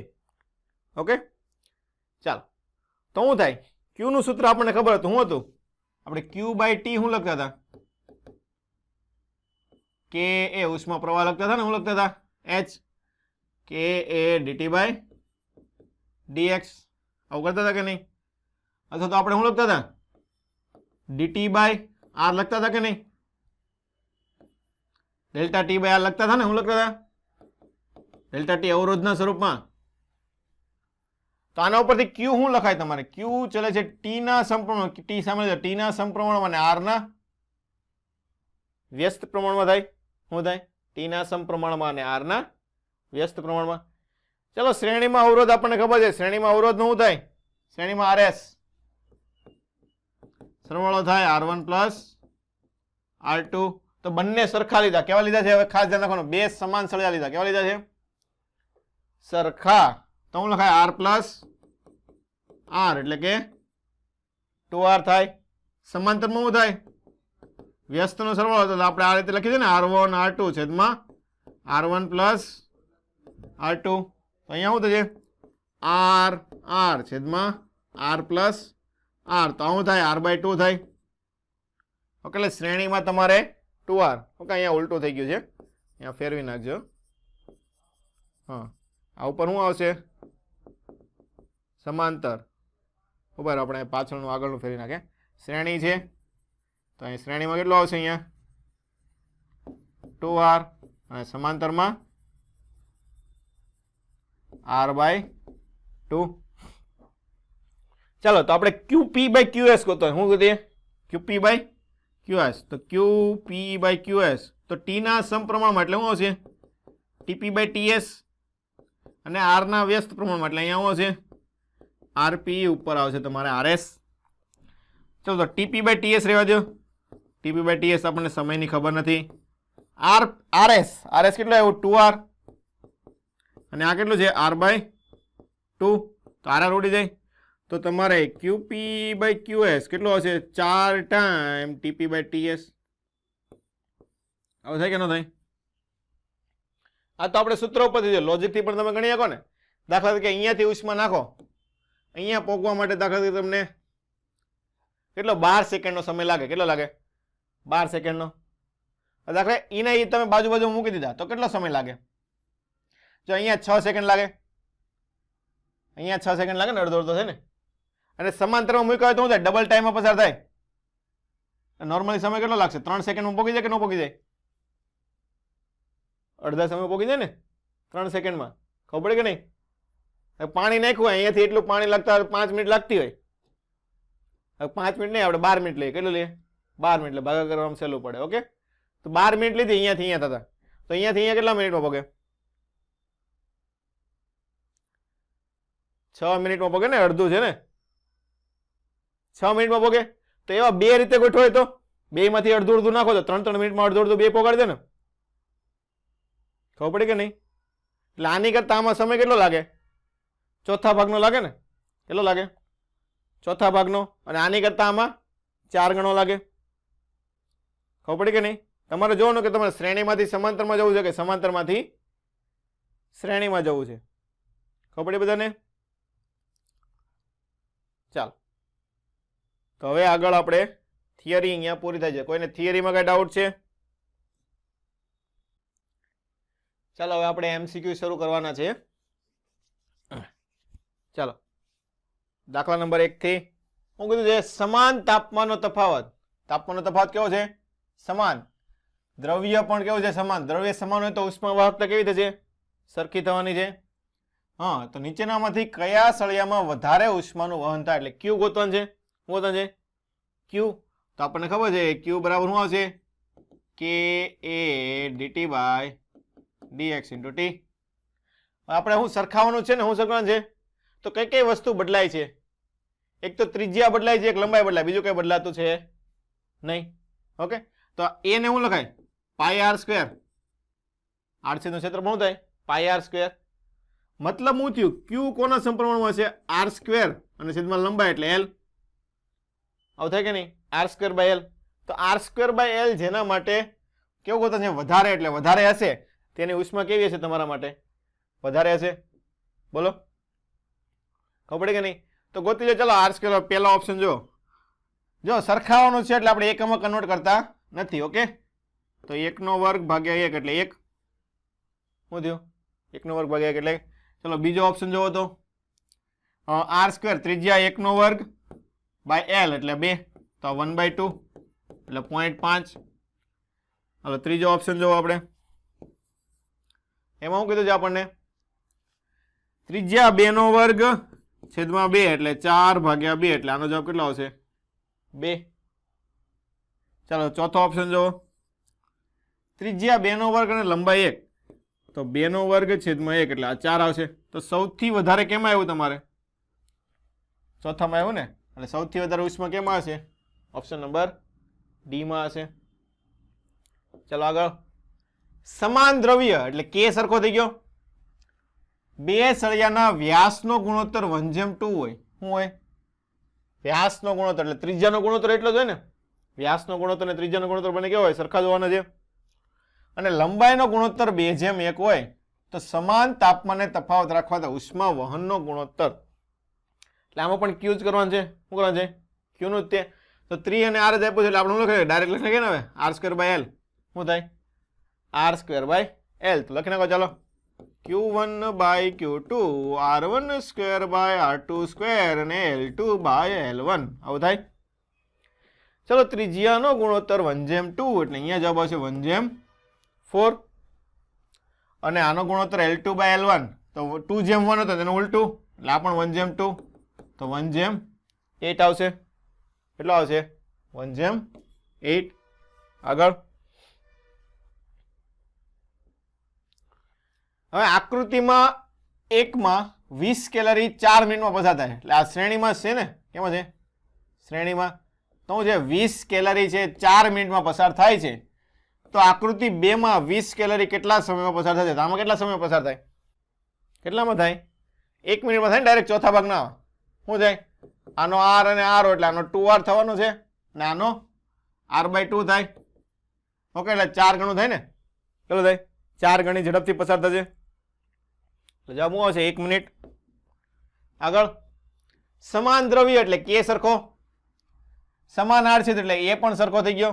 ઓકે, ચાલો તો શું થાય? ક્યુ નું સૂત્ર આપણને ખબર હતું. શું હતું? આપણે Q/T શું લખતા હતા? કે એ ઉષ્મા પ્રવાહ લખતા હતા ને? શું લખતા હતા? H કે એ dt/dx. આવું કરતા હતા કે નહીં? અથવા તો આપણે શું લખતા હતા? dt/r લખતા હતા કે નહીં? ΔT/r લખતા હતા ને? શું લખતા હતા? ΔT અવરોધના સ્વરૂપમાં. તો આના ઉપરથી Q શું લખાય તમારે? Q ચલે છે T ના સમપ્રમાણ. T સામે T ના સમપ્રમાણમાં અને R ના વ્યસ્ત પ્રમાણમાં થાય. શું થાય? T ના સમપ્રમાણમાં અને R ના વ્યસ્ત પ્રમાણમાં. ચલો, શ્રેણીમાં અવરોધ આપણને ખબર છે. શ્રેણીમાં અવરોધ નું શું થાય? શ્રેણીમાં RS સરવાળો થાય R1 + R2. તો બંને સરખા લીધા. કેવા લીધા છે? હવે ખાસ ધ્યાન રાખવાનું. 2 સમાન સળિયા લીધા. કેવા લીધા છે? સરખા. તો શું લખાય? R + R એટલે કે 2R થાય. સમાંતરમાં શું થાય? વ્યસ્તનો સરવાળો. તો આપણે આ રીતે લખી દઈએ ને, R1 R2 છેદમાં R1 + R2. તો અહીંયા શું થશે? R R છેદમાં R + R. તો શું થાય? R/2 થાય. ઓકે, એટલે શ્રેણીમાં તમારે 2R. ઓકે, અહીંયા ઉલટું થઈ ગયું છે. અહીંયા ફેરવી નાખજો. હા, આ ઉપર શું આવશે? સમાંતર. ઉપર આપણે પાછળનું આગળનું ફેરવી નાખે. શ્રેણી છે તો અહીં શ્રેણીમાં કેટલું આવશે? અહીંયા 2R અને સમાંતરમાં R/2. ચાલો તો આપણે QP બાય QS ગોતો. શું ગોતીએ? QP by QS. તો QP બાય QS તો T ના સમપ્રમાણમાં એટલે શું આવશે? TP બાય TS અને R ના વ્યસ્ત પ્રમાણમાં એટલે અહીંયા શું આવશે? RP ઉપર આવશે તમારે RS. ચલો તો TP બાય TS રહેવા દો. TP બાય TS આપણને સમયની ખબર નથી. RS કેટલો આવ્યો? 2R અને આ કેટલું છે? R by 2. તો RR ઉડી જાય તો તમારે QP બાય QS કેટલો હશે? 4 ટાઈમ TP બાય TS. આવું થાય કે ન થાય? આ તો આપણે સૂત્ર ઉપરથી લોજિકથી પણ તમે ગણી શકો ને. દાખલા તરીકે અહીંયાથી ઉષ્મા નાખો, અહીંયા પહોંચવા માટે દાખલા તરીકે તમને કેટલો 12 સેકન્ડનો સમય લાગે. કેટલો લાગે? 12 સેકન્ડનો. દાખલા એના એ તમે બાજુ બાજુ મૂકી દીધા તો કેટલો સમય લાગે? જો અહીંયા 6 સેકન્ડ લાગે, અહીંયા 6 સેકન્ડ લાગે ને, અડધો અડધો થાય ને. અને સમાંતરમાં મૂક્યા હોય તો શું થાય? ડબલ ટાઈમમાં પસાર થાય. નોર્મલી સમય કેટલો લાગશે? 3 સેકન્ડમાં પહોંચી જાય કે ન પહોંચી જાય? અડધા સમય પહોંચી જાય ને 3 સેકન્ડમાં. ખબર પડે કે નહીં? પાણી નાખ્યું અહીંયાથી એટલું પાણી લાગતા 5 મિનિટ લાગતી હોય. હવે 5 મિનિટ નહીં, આપણે 12 મિનિટ લઈએ. કેટલું લઈએ? 12 મિનિટ. એટલે ભાગા કરવામાં સહેલું પડે. ઓકે, તો 12 મિનિટ લીધી અહીંયાથી અહીંયા થતા. તો અહીંયાથી અહીંયા કેટલા મિનિટમાં પહોંચે? 6 મિનિટમાં પહોંચે ને. અડધું છે ને, 6 મિનિટમાં પહોંચે. તો એવા બે રીતે ગોઠવાય તો બે માંથી અડધું અડધું નાખો તો 3 મિનિટમાં અડધું અડધું બે પહોંચાડી દે ને. ખબર પડી કે નહીં? એટલે આની કરતા આમાં સમય કેટલો લાગે? ચોથા ભાગનો લાગે ને. કેટલો લાગે? ચોથા ભાગનો. અને આની કરતા આમાં 4 ગણો લાગે. ખબર પડી કે નહીં? તમારે જોવાનું કે તમારે શ્રેણીમાંથી સમાંતરમાં જવું છે કે સમાંતરમાંથી શ્રેણીમાં જવું છે. ખબર પડી બધાને? ચાલો તો હવે આગળ આપણે થિયરી અહીંયા પૂરી થાય છે. કોઈને થિયરીમાં કઈ ડાઉટ છે? ચાલો હવે આપણે MCQ શરૂ કરવાના છે. ચાલો દાખલા નંબર 1 થી હું કીધું છે સમાન તાપમાનનો તફાવત. તાપમાનનો તફાવત કેવો છે? સમાન. દ્રવ્ય પણ કેવું છે? સમાન. દ્રવ્ય સમાન હોય તો ઉષ્મા વાહકતા કેવી થશે? સરખી થવાની છે. હા, તો નીચેનામાંથી કયા સળિયામાં વધારે ઉષ્માનું વહન થાય? એટલે Q ગોતવાનું છે. શું ગોતવાનું છે? Q. તો આપણને ખબર છે Q બરાબર શું આવશે? KA dt by dx into t. આપણે શું સરખાવવાનું છે ને? શું સરખાવવાનું છે? તો કઈ કઈ વસ્તુ બદલાય છે? એક તો ત્રિજ્યા બદલાય છે, એક લંબાઈ બદલાય, બીજું કઈ બદલાતું છે નહીં. ઓકે, તો a ને શું લખાય? પાઈ r સ્ક્વેર. r નું ક્ષેત્રફળ શું થાય? પાઈ r સ્ક્વેર. મતલબ શું થયું? Q કોના સમપ્રમાણમાં છે? r સ્ક્વેર અને છેદમાં લંબાઈ એટલે l. આવું થાય કે નહીં? r square by l. તો r સ્ક્વેર બાય l જેના માટે કેવું ગોતા છે? વધારે. એટલે વધારે હશે તેની ઉષ્મા કેવી હશે તમારા માટે? વધારે હશે. બોલો, ખબર પડે કે નહીં? તો ગોતી લો. ચાલો r સ્ક્વેર પહેલો ઓપ્શન જો સરખાવવાનું છે એટલે આપણે એકમાં કન્વર્ટ કરતા નથી. ઓકે, તો 1/2 ભાગ્યા 1 એટલે 1. શું થયું? 1/2 ભાગ્યા 1 એટલે. ચલો બીજો ઓપ્શન જોવો તો r સ્ક્વેર ત્રિજ્યા 1/2 બાય l એટલે 2. તો 1/2 એટલે 0.5. હાલો ત્રીજો ઓપ્શન જોવો આપણે. એમાં શું કીધું છે આપણને? ત્રિજ્યા 2/2 છેદમાં 2 એટલે 4/2 એટલે આનો જવાબ કેટલો આવશે? 2. ચાલો ચોથો ઓપ્શન જોવો. ત્રિજ્યા 2/2 અને લંબાઈ 1 તો 2/2 છેદમાં 1 એટલે આ 4 આવશે. તો સૌથી વધારે કેમાં આવ્યું તમારે? ચોથામાં આવ્યું ને. એટલે સૌથી વધારે ઉષ્મા કેમાં હશે? ઓપ્શન નંબર ડી માં હશે. ચાલો આગળ. સમાન દ્રવ્ય એટલે કે સરખો થઈ ગયો. બે સળિયાના વ્યાસનો ગુણોત્તર 1:2 હોય. શું હોય? વ્યાસનો ગુણોત્તર એટલે ત્રિજ્યાનો ગુણોત્તર એટલો જ હોય ને. વ્યાસનો ગુણોત્તર અને ત્રિજ્યાનો ગુણોત્તર બંને કેવો હોય? સરખા જ હોવાના છે. અને લંબાઈનો ગુણોત્તર 2:1 હોય તો સમાન તાપમાને તફાવત રાખવા તો ઉષ્મા વહનનો ગુણોત્તર. એટલે આમાં પણ Q જ કરવાનું છે. શું કરવાનું છે? Q નું જ તે. તો 3 અને r જ આપ્યું છે એટલે આપણે શું લખીએ? ડાયરેક્ટ લખી નાખીએ ને. હવે r સ્ક્વેર બાય l શું થાય? r square by l. તો લખી નાખો. ચાલો Q1 by Q2 r1 square by r2 square અને l2 બાય l1 આવું થાય. ચલો ત્રિજ્યાનો ગુણોત્તર 1:2 એટલે અહીંયા જવાબ આવશે 1:4. અને આનો ગુણોત્તર l2 બાય l1 તો 2:1 હતો તેનું ઉલટું એટલે આ પણ 1:2 તો 1:4. 8 આવશે. કેટલો આવશે? 1/8. આગળ હવે આકૃતિમાં 1 માં 20 કેલરી 4 મિનિટમાં પસાર થાય એટલે આ શ્રેણીમાં છે ને, કેમાં છે? શ્રેણીમાં. તો જે 20 કેલરી છે 4 મિનિટમાં પસાર થાય છે, તો આકૃતિ 2 માં 20 કેલરી કેટલા સમયમાં પસાર થાય? તો આમાં કેટલા સમયમાં પસાર થાય? કેટલામાં થાય? 1 મિનિટમાં થાય ને, ડાયરેક્ટ ચોથા ભાગના. શું થાય? આનો r અને r એટલે આનો 2r થવાનો છે ને આનો r/2 થાય. ઓકે, એટલે 4 ગણું થાય ને. કેટલું થાય? 4 ગણી ઝડપથી પસાર થશે. તો જવાબ શું આવશે? 1 મિનિટ. આગળ સમાન દ્રવ્ય એટલે કે સરખો, સમાન આડછેદ એટલે એ પણ સરખો થઈ ગયો.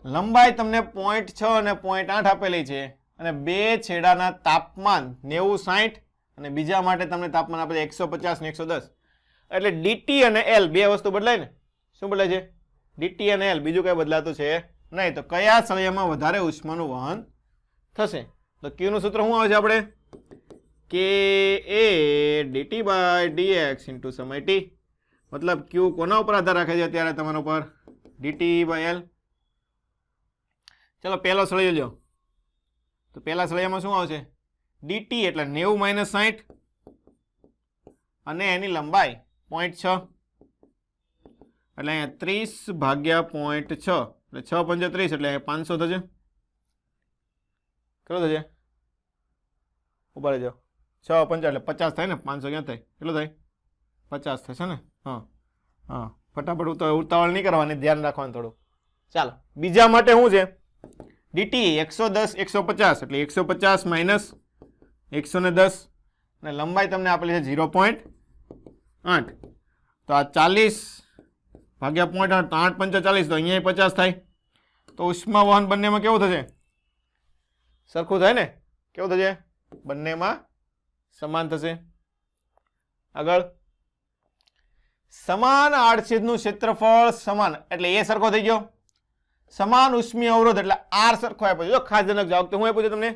લંબાઈ તમને 0.6 અને 0.8 આપેલી છે અને બે છેડાના તાપમાન 90 60 અને બીજા માટે તમને તાપમાન આપે 150 ને 110. એટલે dt અને l બે વસ્તુ બદલાય ને. શું બદલાય છે? dt અને l, બીજું કઈ બદલાતું છે નહીં. તો કયા સળિયામાં વધારે ઉષ્માનું વહન થશે? તો q નું સૂત્ર શું આવે છે આપણે? કે એ dt/dx ઇન્ટુ સમય t. મતલબ q કોના ઉપર આધાર રાખે છે અત્યારે? તમારા ઉપર dt/l. ચલો પહેલો સળિયો લ્યો. તો પહેલા સળિયામાં શું આવશે? dt એટલે 90 - 60 અને એની લંબાઈ 0.6 એટલે અહીંયા 30/0.6 એટલે 6 × 5 = 30 એટલે 500 થશે. કેટલો થશે? ઉભા રહેજો. 6 × 5 એટલે 50 થાય ને. 500 ક્યાં થાય? કેટલો થાય? 50 થશે ને. હા, ફટાફટ ઉતાવળ નહીં કરવાની, ધ્યાન રાખવાનું થોડું. ચાલો બીજા માટે શું છે? dt 110 150 એટલે 150 માઇનસ 110 અને લંબાઈ તમને આપેલી છે 0.8. તો આ 40/0.8 તો 8 × 5 = 40, તો અહીંયા 50 થાય. તો ઉષ્મા વહન બંનેમાં કેવું થશે? સરખું થાય ને. કેવું થશે? બંનેમાં સમાન થશે. આગળ સમાન આડછેદનું ક્ષેત્રફળ સમાન એટલે એ સરખો થઈ ગયો. સમાન ઉષ્મીય અવરોધ એટલે r સરખો આપ્યો. જો ખાસ જનક જવાબ તો હું આપ્યું છે તમને?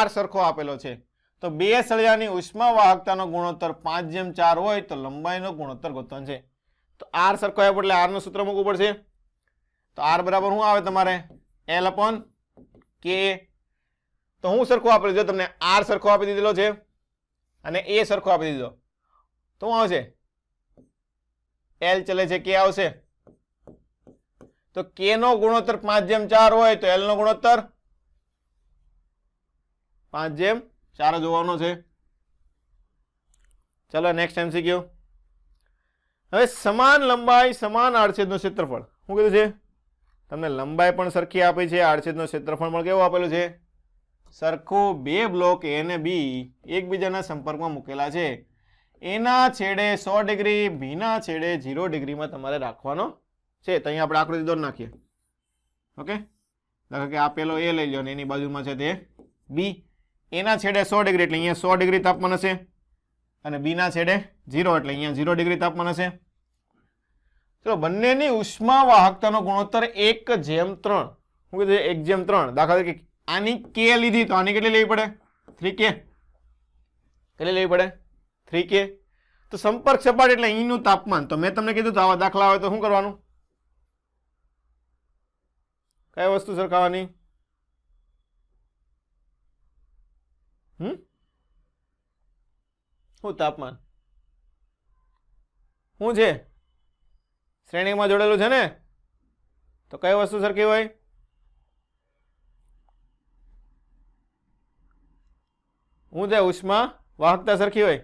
r સરખો આપેલો છે. તો બે સળિયાની ઉષ્મા વાહકતાનો ગુણોત્તર 5/4 હોય તો લંબાઈનો ગુણોત્તર ગોતવાનો છે. તો r સરખો આપ્યો એટલે r નું સૂત્ર મૂકવું પડશે. તો r બરાબર શું આવે તમારે? L/K. તો હું સરખો આપેલો? જો તમને r સરખો આપી દીધેલો છે અને a સરખો આપી દીધો તો શું આવશે? L ચલે છે, K આવશે. તો K નો ગુણોત્તર 5/4 હોય તો L નો ગુણોત્તર 5/4 જોવાનો છે. ચલો નેક્સ્ટ MCQ. હવે સમાન લંબાઈ સમાન આડછેદનું ક્ષેત્રફળ. શું કીધું છે? તમને લંબાઈ પણ સરખી આપી છે, આડછેદનું ક્ષેત્રફળ પણ કેવું આપેલું છે? સરખું. બે બ્લોક A અને B એકબીજાના સંપર્કમાં મૂકેલા છે. એના છેડે 100 ડિગ્રી, બીના છેડે 0 ડિગ્રીમાં તમારે રાખવાનો છે. તો અહીંયા આપણે આકૃતિ દોરી નાખીએ. ઓકે, દાખલા કે આ પેલો A લઈ લો અને એની બાજુમાં છે તે B. એના છેડે 100 ડિગ્રી એટલે અહીંયા 100 ડિગ્રી તાપમાન હશે અને બીના છેડે 0 એટલે અહીંયા 0 ડિગ્રી તાપમાન હશે. ચલો બંનેની ઉષ્મા વાહકતાનો ગુણોત્તર 1/3. શું કીધું? 1/3. દાખલા તરીકે આની K લીધી તો આની કેટલી લેવી પડે? 3K. કેટલી લેવી પડે? 3K. તો સંપર્ક સપાટી એટલે અહીંનું તાપમાન. તો મેં તમને કીધું તો આવા દાખલા હોય તો શું કરવાનું? કઈ વસ્તુ સરખાવાની? શું તાપમાન? શું છે? શ્રેણીમાં જોડેલું છે ને. તો કઈ વસ્તુ સરખી હોય? શું છે? ઉષ્મા વાહકતા સરખી હોય.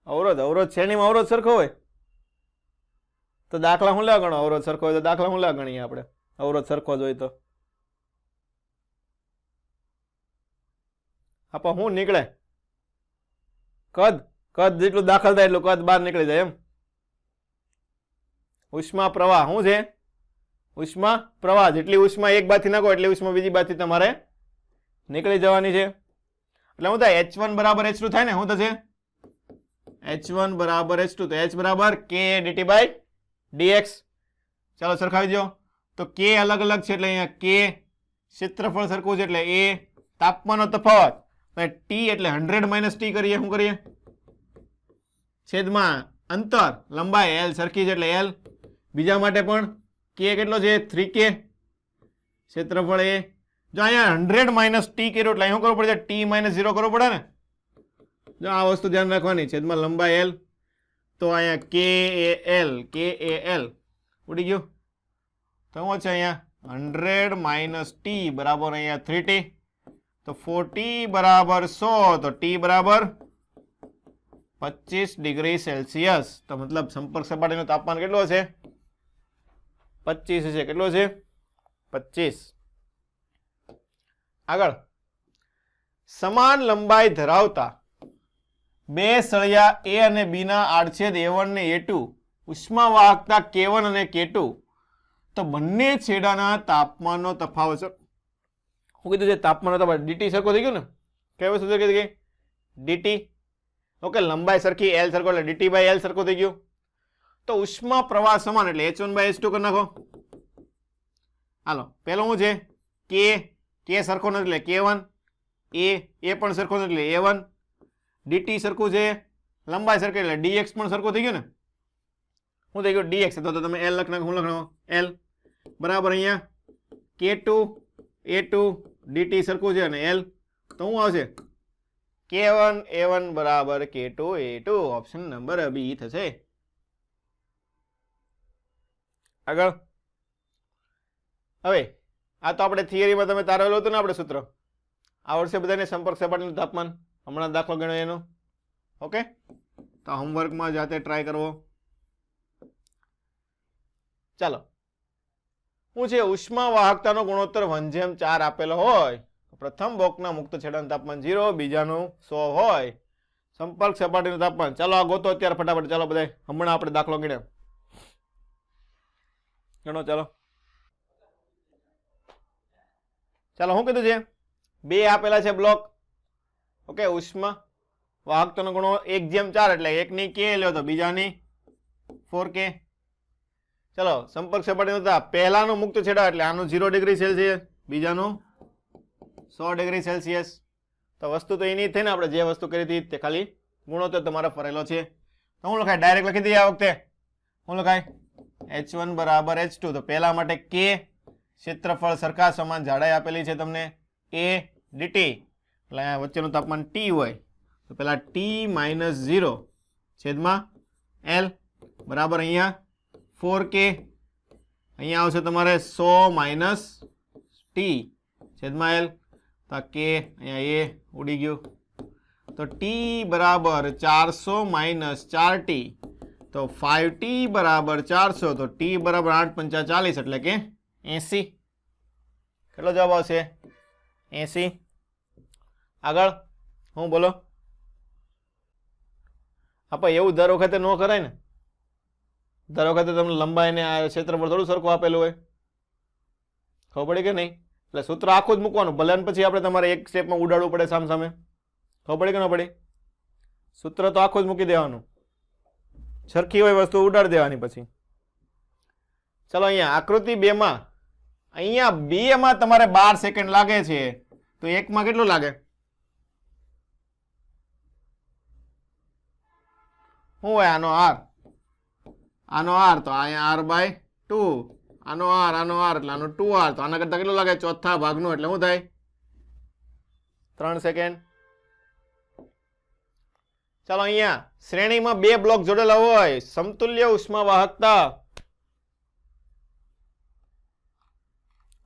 અવરોધ શ્રેણીમાં અવરોધ સરખો હોય તો દાખલા શું લેવા ગણો? અવરોધ સરખો હોય તો દાખલા શું લેવા ગણીએ આપણે? અવરોધ સરખો જ હોય તો આપો શું નીકળે? કદ જેટલું દાખલ થાય એટલું કદ બહાર નીકળી જાય એમ. ઉષ્મા પ્રવાહ શું છે? ઉષ્મા પ્રવાહ. જેટલી ઉષ્મા એક બાજુથી નાખો એટલી ઉષ્મા બીજી બાજુથી તમારે નીકળી જવાની છે. એટલે શું થાય? H1 = H2 થાય ને. શું થશે? H1 = H2. તો H બરાબર K dt/dx. ચાલો સરખાવી દો. તો K અલગ અલગ છે એટલે અહીંયા K ક્ષેત્રફળ સરખું છે એટલે A તાપમાનનો તફાવત. તો ટી એટલે 100 માઇનસ ટી કરીએ. શું કરીએ? છેદમાં અંતર લંબાઈ એલ સરખી છે એટલે એલ. બીજા માટે પણ કે કેટલો છે? 3k. ક્ષેત્રફળ એ. જો અહીંયા 100 માઇનસ ટી કર્યો એટલે શું કરવું પડે? ટી માઇનસ 0 કરવું પડે ને. જો આ વસ્તુ ધ્યાન રાખવાની. છેદમાં લંબાઈ એલ, તો અહીંયા કે એ એલ ઉડી ગયું. તો શું છે અહીંયા? 100 માઇનસ ટી બરાબર અહીંયા 3t. તો 4t બરાબર 100. તો ટી બરાબર 25 ડિગ્રી સેલ્સિયસ. તો મતલબ સંપર્ક સપાટીનું તાપમાન કેટલું હશે? 25 છે. કેટલું છે? 25. આગળ, સમાન લંબાઈ ધરાવતા બે સળિયા એ અને બી ના આડછેદ A1 ને A2 ઉષ્મા વાહકતા K1 અને K2, તો બંને છેડાના તાપમાનનો તફાવત. શું કીધું છે? તાપમાનનો તફાવત. ડીટી સરખો થઈ ગયો ને? કઈ વસ્તુ થઈ ગઈ? ડીટી. ઓકે, લંબાઈ સરખી, એલ સરખો એટલે ડીટી બાય એલ સરખો થઈ ગયો. તો ઉષ્મા પ્રવાહ સમાન એટલે H1 બાય H2 કરી નાખો. હાલો, પેલો શું છે? કે સરખો નથી એટલે K1, એ પણ સરખો નથી એટલે A1, ડીટી સરખું છે, લંબાઈ સરખી એટલે dx પણ સરખો થઈ ગયો ને. શું થઈ ગયું? dx. તો તમે l લખ નાખો. શું લખો? l બરાબર અહીંયા K2 A2 dt સરખું છે અને l. તો શું આવશે? K1 A1 બરાબર K2 A2. ઓપ્શન નંબર બી થશે. આગળ, હવે આ તો આપણે થિયરીમાં તમે તારેલું હતું ને આપણે સૂત્ર. આવડશે બધાને સંપર્ક સપાટીનું તાપમાન? હમણાં દાખલો ગણ્યો એનો. ઓકે, તો હોમવર્કમાં જાતે ટ્રાય કરવો. ચાલો, શું છે? ઉષ્મા વાહકતાનો ગુણોત્તર 1:4 આપેલો હોય. પ્રથમ બોક્સના મુક્ત છેડાનું તાપમાન 0, બીજાનું 100 હોય. સંપર્ક સપાટીનું તાપમાન. ચાલો આ ગોતો અત્યારે ફટાફટ. ચાલો બધા, હમણાં આપણે દાખલો ગણ્યો. ગણો ચાલો. ચાલો, શું કીધું છે? બે આપેલા છે બ્લોક. ઓકે, ઉષ્મા વાહકતાનો ગુણો 1:4 એટલે એકની કે લ્યો તો બીજાની 4k. ચલો, સંપર્ક સપાટીનો તાપ. પહેલાનું મુક્ત છેડા એટલે આનું 0 ડિગ્રી સેલ્સિયસ, બીજાનું 100 ડિગ્રી સેલ્સિયસ. તો વસ્તુ તો એની થઈ ને, આપણે જે વસ્તુ કરી હતી તે ખાલી ગુણોત્તર તમારે ફરેલો છે. તો શું લખાય? ડાયરેક્ટ લખી દઈએ આ વખતે. શું લખાય? H1 બરાબર H2. તો પહેલા માટે k, ક્ષેત્રફળ સરખા સમાન, જાડાઈ આપેલી છે તમને a dt, એટલે અહીંયા વચ્ચેનું તાપમાન T હોય. તો પેલા T માઇનસ 0 છેદમાં L બરાબર અહીંયા 4k. અહીંયા આવશે તમારે 100 માઇનસ T છેદમાં L. તો k અહીંયા a ઉડી ગયું. તો T બરાબર 400 માઇનસ 4t. તો 5t બરાબર 400. તો T બરાબર 8 × 5 = 40 એટલે કે 80. કેટલો જવાબ આવશે? 80. આગળ, હું બોલો? આપણે એવું દર વખતે ન કરાય ને. દર વખતે તમને લંબાઈ ને આ ક્ષેત્રફળ થોડું સરખું આપેલું હોય. ખબર પડી કે નહીં? એટલે સૂત્ર આખું જ મૂકવાનું. ભલે પછી આપણે તમારે એક સ્ટેપમાં ઉડાડવું પડે સામ સામે. ખબર પડી કે ન પડી? સૂત્ર તો આખું જ મૂકી દેવાનું. સરખી હોય વસ્તુ ઉડાડી દેવાની પછી. ચલો, અહીંયા આકૃતિ 2 માં અહીંયા 2 માં તમારે 12 સેકન્ડ લાગે છે. તો 1 માં કેટલું લાગે? શું હોય? આનો r, આનો r. તો અહીંયા r/2, આનો r એટલે આનો 2r. તો આના કરતા કેટલું લાગે? ચોથા ભાગનું. એટલે શું થાય? 3 સેકન્ડ. ચાલો, અહીંયા શ્રેણીમાં 2 બ્લોક જોડેલા હોય, સમતુલ્ય ઉષ્મા વાહકતા.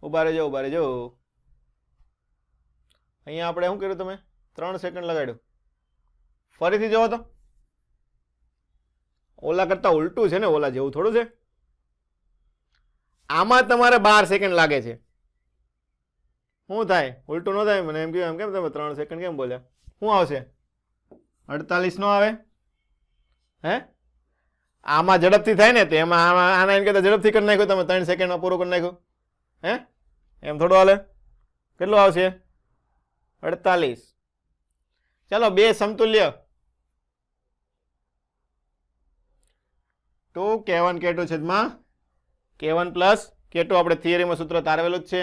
ઉભા રહેજો. અહીંયા આપણે શું કર્યું? તમે 3 સેકન્ડ લગાડ્યું. ફરીથી જોવો તો ઓલા કરતા ઉલટું છે ને, ઓલા જેવું થોડું છે. આમાં તમારે 12 સેકન્ડ લાગે છે. શું થાય? ઉલટું ન થાય? મને એમ કહ્યું, એમ કેમ તમે 3 સેકન્ડ કેમ બોલ્યા? શું આવશે? 48 નો આવે? હે? આમાં ઝડપથી થાય ને, તો એમાં આના એમ કહેતા ઝડપથી કરી નાખ્યું તમે, 3 સેકન્ડમાં પૂરું કરી નાખ્યું. હે? એમ થોડું હાલે? કેટલું આવશે? 48. ચાલો, 2 સમતુલ્ય 2 K1 K2 છેદમાં K1 પ્લસ K2. આપણે થિયરીમાં સૂત્ર તારવેલું જ છે.